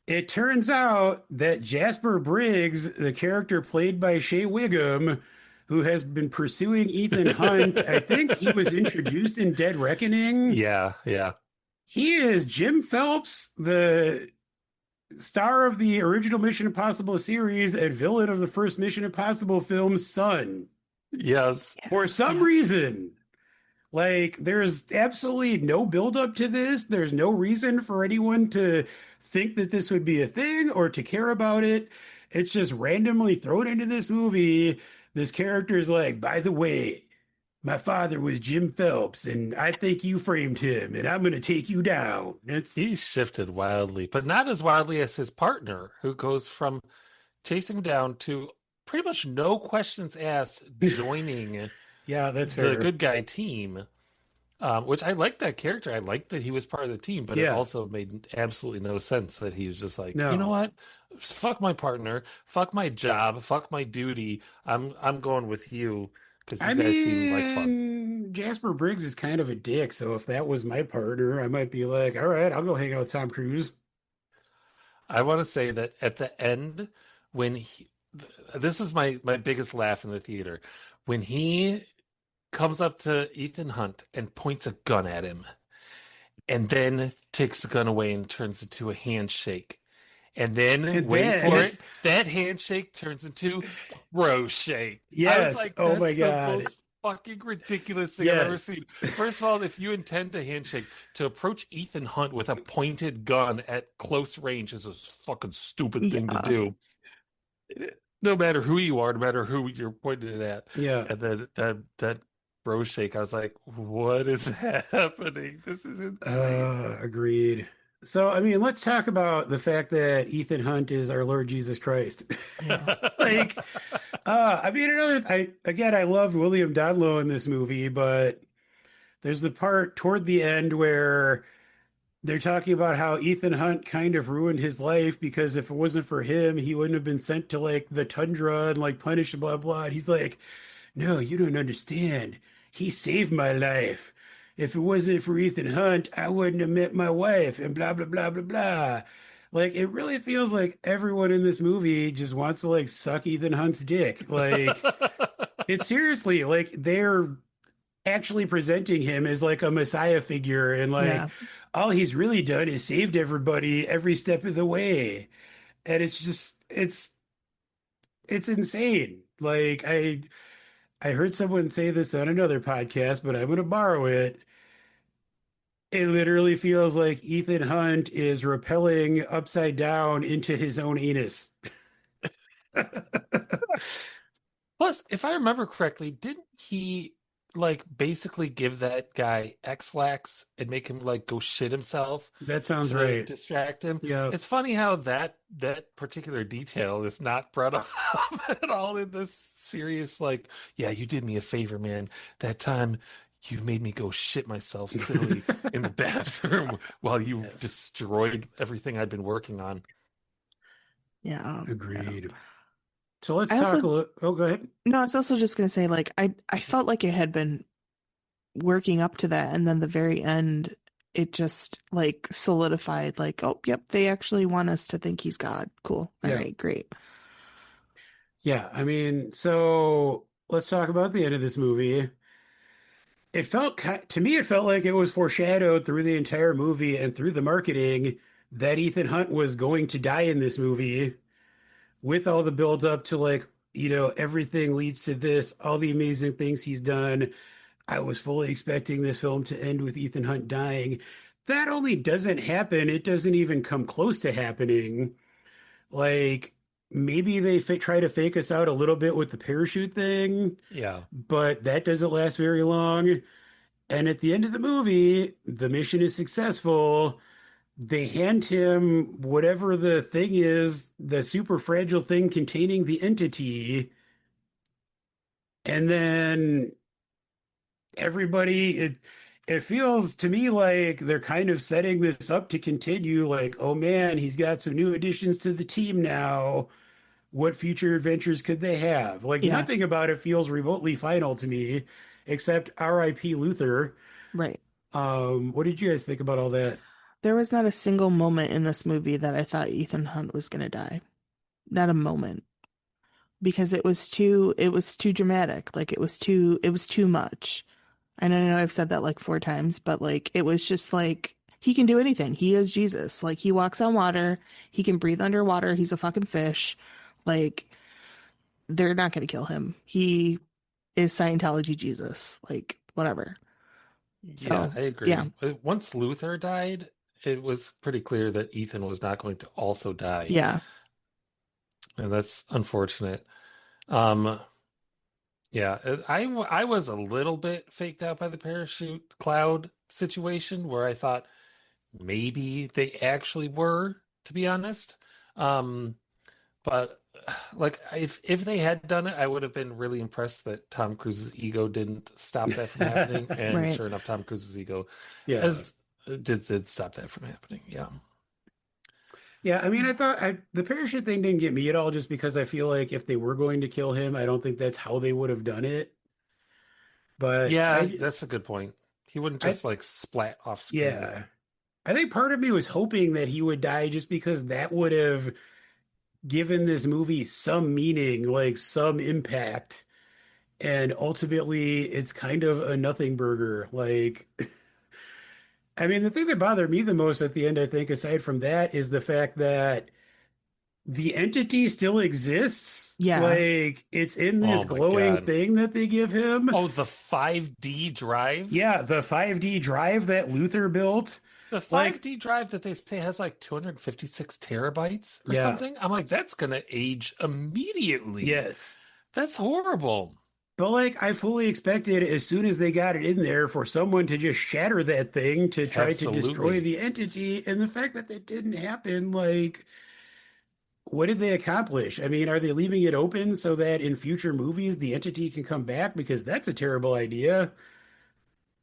it turns out that Jasper Briggs, the character played by Shea Wiggum, who has been pursuing Ethan Hunt, I think he was introduced in Dead Reckoning. Yeah, yeah. He is Jim Phelps, the star of the original Mission Impossible series and villain of the first Mission Impossible film's son. Yes. For Yes. some Yeah. reason, like, there's absolutely no buildup to this. There's no reason for anyone to think that this would be a thing or to care about it. It's just randomly thrown into this movie. This character is like, by the way, my father was Jim Phelps, and I think you framed him, and I'm going to take you down. It's He shifted wildly, but not as wildly as his partner, who goes from chasing him down to pretty much no questions asked, joining yeah, that's the fair. good guy team. Which I liked that character. I liked that he was part of the team, but it Yeah, also made absolutely no sense that he was just like, you know no. what? Fuck my partner, fuck my job, fuck my duty. I'm going with you because you I guys seem like fun. mean, Jasper Briggs is kind of a dick, so if that was my partner, I might be like, all right, I'll go hang out with Tom Cruise. I want to say that at the end, when this is my biggest laugh in the theater, when he comes up to Ethan Hunt and points a gun at him, and then takes the gun away and turns it into a handshake. And then, And wait for then, it, that handshake turns into bro shake. I was yes, like, oh my that's the God. most fucking ridiculous thing I've ever Yes. seen. First of all, if you intend to handshake, to approach Ethan Hunt with a pointed gun at close range is a fucking stupid thing to Yeah. do. No matter who you are, no matter who you're pointing it at. Yeah. And then that bro shake, I was like, what is happening? This is insane. Agreed. So, I mean, let's talk about the fact that Ethan Hunt is our Lord Jesus Christ. Yeah. Like, I mean, I loved William Donlow in this movie, but there's the part toward the end where they're talking about how Ethan Hunt kind of ruined his life because if it wasn't for him, he wouldn't have been sent to like the tundra and like punished, blah, blah. And he's like, no, you don't understand. He saved my life. If it wasn't for Ethan Hunt, I wouldn't have met my wife and blah, blah, blah, blah, blah. Like, it really feels like everyone in this movie just wants to like suck Ethan Hunt's dick. Like, it's seriously like they're actually presenting him as like a messiah figure and like Yeah. all he's really done is saved everybody every step of the way. And it's just it's insane. Like I heard someone say this on another podcast, but I'm going to borrow it. It literally feels like Ethan Hunt is rappelling upside down into his own anus. Plus, if I remember correctly, didn't he like basically give that guy X-Lax and make him like go shit himself That sounds to right. distract him? Yeah. It's funny how that particular detail is not brought up at all in this serious, like, yeah, you did me a favor, man. That time you made me go shit myself silly in the bathroom while you Yes, destroyed everything I'd been working on. Yeah. Yeah. agreed. So let's I talk also a little. Oh, go ahead. no, I was also just gonna say like I felt like it had been working up to that, and then the very end it just like solidified like, oh, yep, they actually want us to think he's God. Cool. All Yeah, right, great. yeah. I mean, so let's talk about the end of this movie. It felt to me, it felt like it was foreshadowed through the entire movie and through the marketing that Ethan Hunt was going to die in this movie, with all the build up to like, everything leads to this, all the amazing things he's done. I was fully expecting this film to end with Ethan Hunt dying. That only doesn't happen. It doesn't even come close to happening. Like, maybe they try to fake us out a little bit with the parachute thing, Yeah. but that doesn't last very long. And at the end of the movie, the mission is successful. They hand him whatever the thing is, the super fragile thing containing the entity. And then it feels to me like they're kind of setting this up to continue. Like, oh man, he's got some new additions to the team now. What future adventures could they have? Like, Yeah, nothing about it feels remotely final to me, except R.I.P. Luther. right. What did you guys think about all that? There was not a single moment in this movie that I thought Ethan Hunt was gonna die. Not a moment. Because it was too dramatic. Like it was too much. And I know I've said that like four times, but like it was just like he can do anything. He is Jesus. Like he walks on water, he can breathe underwater, he's a fucking fish. Like they're not gonna kill him. He is Scientology Jesus. Like whatever. Yeah, So I yeah. agree. Once Luther died, it was pretty clear that Ethan was not going to also die. Yeah. And that's unfortunate. Um, yeah, I was a little bit faked out by the parachute cloud situation where I thought maybe they actually were, to be honest. Um, but like if they had done it, I would have been really impressed that Tom Cruise's ego didn't stop that from happening. And Right. sure enough, Tom Cruise's ego Yeah. has did stop that from happening. Yeah. Yeah, I mean, the parachute thing didn't get me at all just because I feel like if they were going to kill him, I don't think that's how they would have done it. But Yeah, that's a good point. He wouldn't I, just like splat off screen. yeah, I think part of me was hoping that he would die just because that would have given this movie some meaning, like some impact. And ultimately, it's kind of a nothing burger. Like, I mean, the thing that bothered me the most at the end, I think, aside from that, is the fact that the entity still exists. Yeah. Like it's in this Oh my glowing God. thing that they give him. Oh, the 5D drive? Yeah, the 5D drive that Luther built. The Like, 5D drive that they say has like 256 terabytes or yeah, something? I'm like, that's gonna age immediately. yes. That's horrible. But like I fully expected as soon as they got it in there for someone to just shatter that thing to try to destroy Absolutely. the entity. And the fact that that didn't happen, like, what did they accomplish? I mean, are they leaving it open so that in future movies the entity can come back? Because that's a terrible idea.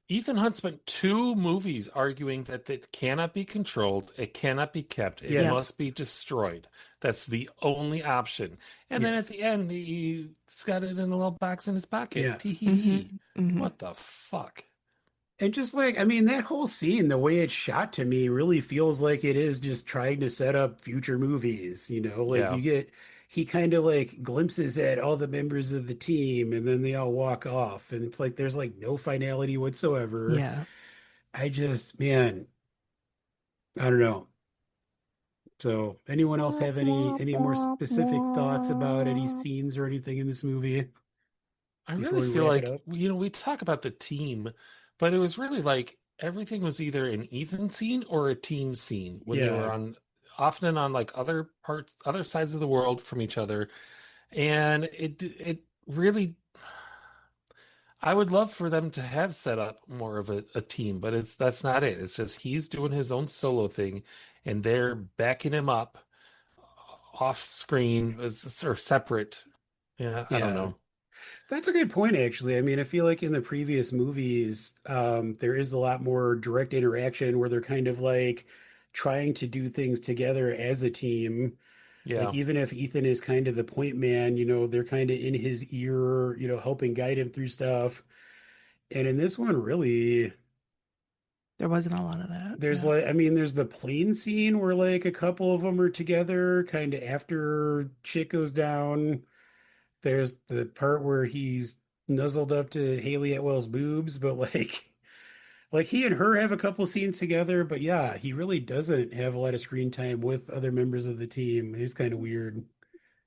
Ethan Hunt spent two movies arguing that it cannot be controlled, it cannot be kept, it Yeah. Yes. must be destroyed. That's the only option. And then at Yes. the end, he's got it in a little box in his pocket. Yeah. Tee hee hee. hmm hmm What the fuck? And just like, I mean, that whole scene, the way it's shot to me really feels like it is just trying to set up future movies. Like Yeah. he kind of like glimpses at all the members of the team and then they all walk off. And it's like, there's like no finality whatsoever. Yeah. Man, I don't know. So anyone else Wah, have wah, any more wah, specific thoughts about any wah. scenes or anything in this movie I before really we feel wrap it like, up? we talk about the team, but it was really like everything was either an Ethan scene or a team scene when they were Yeah. often on like other sides of the world from each other. And it really, I would love for them to have set up more of a team, but that's not it. It's just he's doing his own solo thing and they're backing him up off screen or separate. Yeah, I don't Yeah. know. That's a good point, actually. I mean, I feel like in the previous movies, there is a lot more direct interaction where they're kind of like trying to do things together as a team. Like, Yeah. even if Ethan is kind of the point man, they're kind of in his ear, helping guide him through stuff. And in this one, really, There wasn't a lot of that. there's Yeah. like, I mean, there's the plane scene where like a couple of them are together, kind of after shit goes down. There's the part where he's nuzzled up to Haley Atwell's boobs, but like he and her have a couple scenes together, but yeah, he really doesn't have a lot of screen time with other members of the team. It's kind of weird.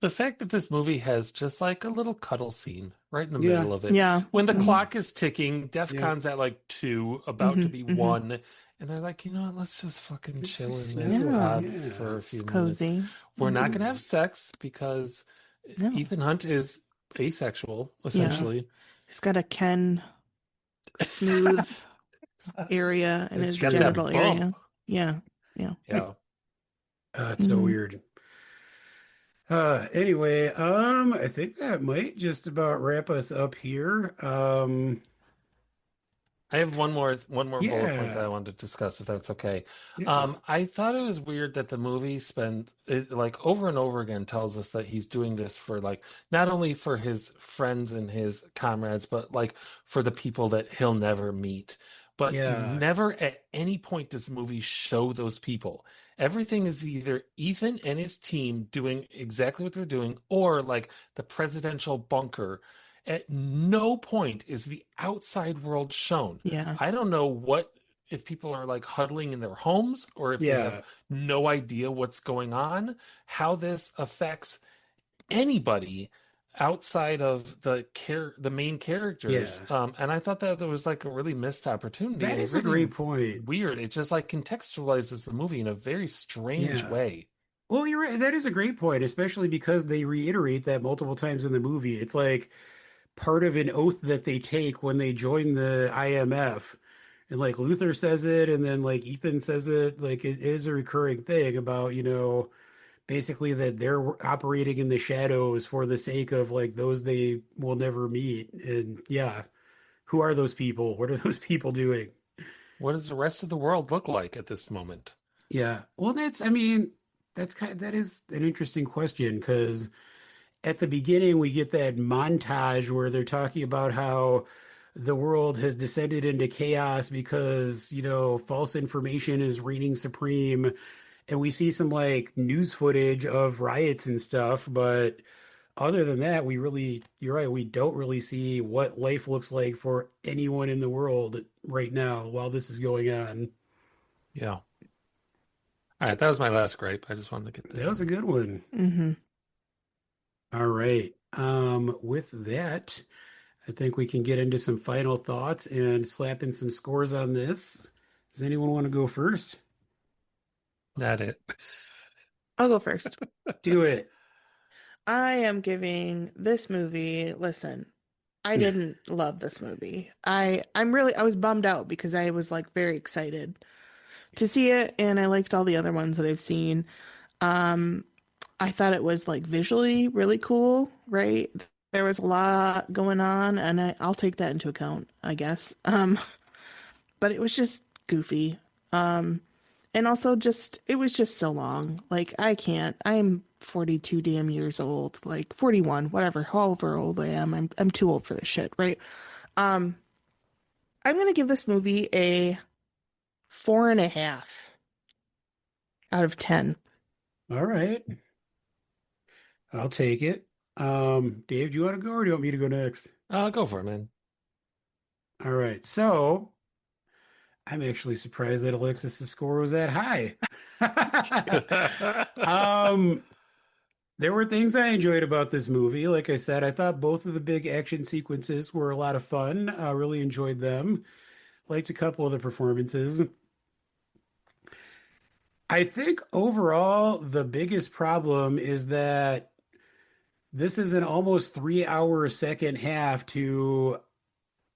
The fact that this movie has just like a little cuddle scene right in the Yeah, middle of it. Yeah. When the Hmm. clock is ticking, yeah. DEFCON's at like 2, about Hmm. to be Hmm. 1, and they're like, you know what, let's just fucking It's chill just in this snuggle up. Yeah. pod Yeah. for a It's few minutes. cozy. We're not Hmm. gonna have No. sex because No. Ethan Hunt is asexual, Yeah. essentially. He's got a Ken smooth area in It's He's his got true. genital that bump. area. Yeah. Yeah. Yeah. It's so Hmm. weird. Anyway, I think that might just about wrap us up here. I have one more bullet point that Yeah, I wanted to discuss, if that's okay. yeah, I thought it was weird that the movie spent it, like over and over again tells us that he's doing this for like not only for his friends and his comrades, but like for the people that he'll never meet. But yeah, never at any point does the movie show those people. Everything is either Ethan and his team doing exactly what they're doing, or like the presidential bunker. At no point is the outside world shown. Yeah. I don't know what if people are like huddling in their homes or if they have yeah, no idea what's going on, how this affects anybody outside of the main characters. yeah. And I thought that there was like a really missed opportunity That and is a really great point. weird. It just like contextualizes the movie in a very strange Yeah. way. Well, you're right. That is a great point, especially because they reiterate that multiple times in the movie. It's like part of an oath that they take when they join the IMF. And like Luther says it, and then like Ethan says it, like it is a recurring thing about, basically that they're operating in the shadows for the sake of like those they will never meet. And yeah, who are those people? What are those people doing? What does the rest of the world look like at this moment? Yeah. Well, I mean, that is an interesting question because at the beginning we get that montage where they're talking about how the world has descended into chaos because, false information is reigning supreme. And we see some like news footage of riots and stuff, but other than that, you're right, we don't really see what life looks like for anyone in the world right now while this is going on. Yeah. All right, that was my last gripe. I just wanted to get that That was a in. good one. Hmm. All right. With that, I think we can get into some final thoughts and slap in some scores on this. Does anyone want to go first? Not it. I'll go first. Do it. I am giving this movie, listen, I didn't love this movie. I was bummed out because I was like very excited to see it and I liked all the other ones that I've seen. Um, I thought it was like visually really cool, right? There was a lot going on and I'll take that into account, I guess. But it was just goofy. And also just it was just so long. Like I can't. I'm 42 damn years old. Like 41, whatever, however old I am. I'm too old for this shit, right? Um, I'm gonna give this movie a 4.5 out of 10. All right. I'll take it. Dave, do you want to go or do you want me to go next? Go for it, man. All right. So I'm actually surprised that Alexis's score was that high. Um, there were things I enjoyed about this movie. Like I said, I thought both of the big action sequences were a lot of fun. I really enjoyed them. Liked a couple of the performances. I think overall, the biggest problem is that this is an almost 3 hour second half to,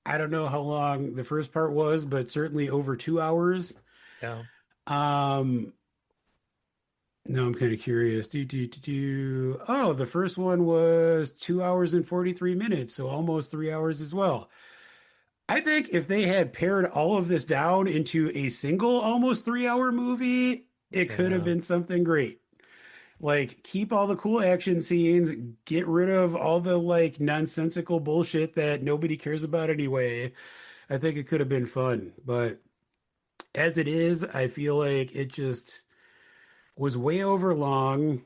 I don't know how long the first part was, but certainly over 2 hours. Yeah. Um, No, I'm kind of curious. Oh, the first one was 2 hours and 43 minutes, so almost 3 hours as well. I think if they had pared all of this down into a single almost 3 hour movie, it could have Yeah. been something great. Like, keep all the cool action scenes, get rid of all the like nonsensical bullshit that nobody cares about anyway. I think it could have been fun. But as it is, I feel like it just was way over long.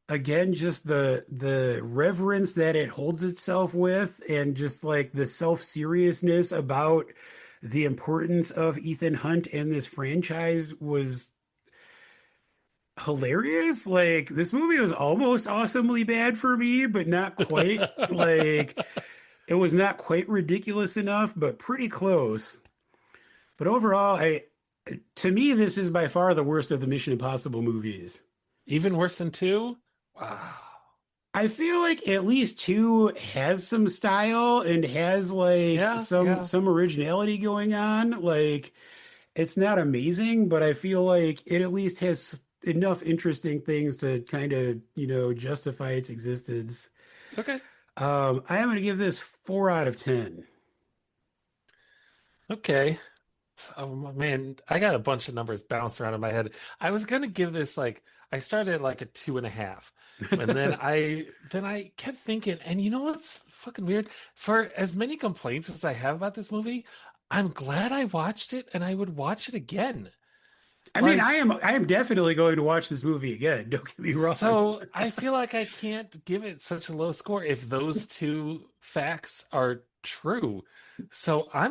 Again, just the reverence that it holds itself with, and just like the self-seriousness about the importance of Ethan Hunt and this franchise was hilarious. Like, this movie was almost awesomely bad for me, but not quite. Like, it was not quite ridiculous enough, but pretty close. But overall, I to me, this is by far the worst of the Mission Impossible movies. Even worse than two? Wow. I feel like at least two has some style and has like Yeah, some yeah. some originality going on. Like, it's not amazing, but I feel like it at least has enough interesting things to kind of, justify its existence. Okay. I am going to give this 4 out of 10. Okay. Oh man, I got a bunch of numbers bouncing around in my head. I was gonna give this like I started at like a 2.5. And then I kept thinking, and you know what's fucking weird? For as many complaints as I have about this movie, I'm glad I watched it and I would watch it again. I mean, Like, I am definitely going to watch this movie again. Don't get me wrong. so I feel like I can't give it such a low score if those two facts are true. So I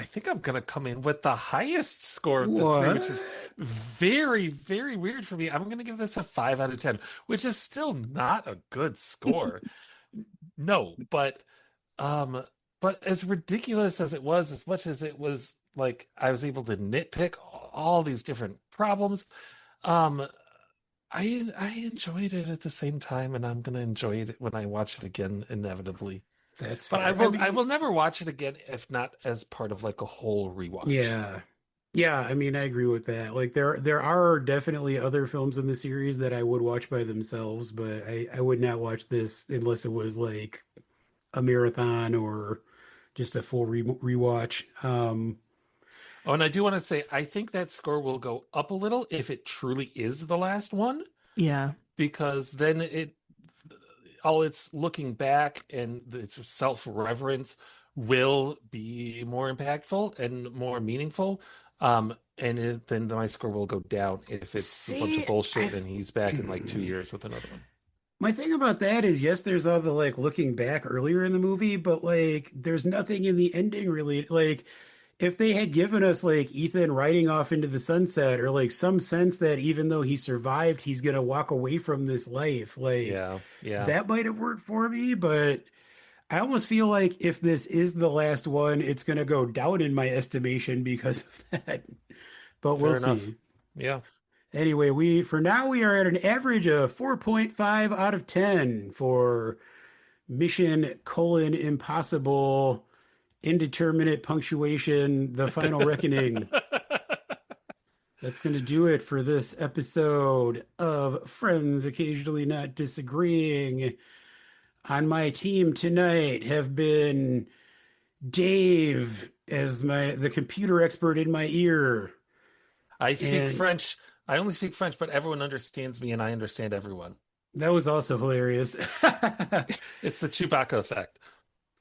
think I'm gonna come in with the highest score of the three, What? which is very, very weird for me. I'm gonna give this a 5 out of 10, which is still not a good score. No, um, but as ridiculous as it was, as much as it was like I was able to nitpick all these different problems, um, I enjoyed it at the same time, and I'm gonna enjoy it when I watch it again, inevitably. That's But fair. I I mean, will never watch it again if not as part of like a whole rewatch. yeah. Yeah, I mean, I agree with that. Like, there are definitely other films in the series that I would watch by themselves, but I would not watch this unless it was like a marathon or just a full rewatch. Oh, and I do want to say I think that score will go up a little if it truly is the last one, Yeah. because then it all its looking back and its self-reverence will be more impactful and more meaningful. Then my score will go down if it's a bunch of See, bullshit and he's back in like 2 years with another one. my thing about that is, yes, there's all the like looking back earlier in the movie, but like there's nothing in the ending really. Like, if they had given us like Ethan riding off into the sunset, or like some sense that even though he survived, he's gonna walk away from this life, like Yeah, yeah, that might have worked for me. But I almost feel like if this is the last one, it's gonna go down in my estimation because of that. But we'll fair enough. see. Yeah. Anyway, we for now we are at an average of 4.5 out of 10 for Mission colon Impossible indeterminate punctuation, the final reckoning. That's going to do it for this episode of Friends Occasionally Not Disagreeing. On my team tonight have been Dave as the computer expert in my ear, I speak and French. I only speak French, but everyone understands me and I understand everyone. that was also hilarious. It's the Chewbacca effect.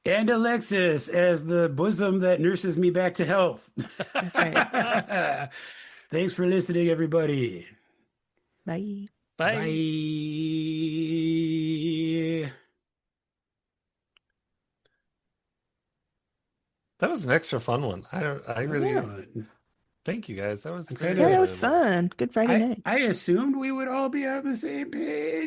And Alexis as the bosom that nurses me back to health. That's right. Thanks for listening, everybody. Bye. Bye. Bye. That was an extra fun one. I really Yeah, thank you guys. That was I'm very kind Yeah, that of. was enjoyable. fun. Good Friday night. I assumed we would all be on the same page.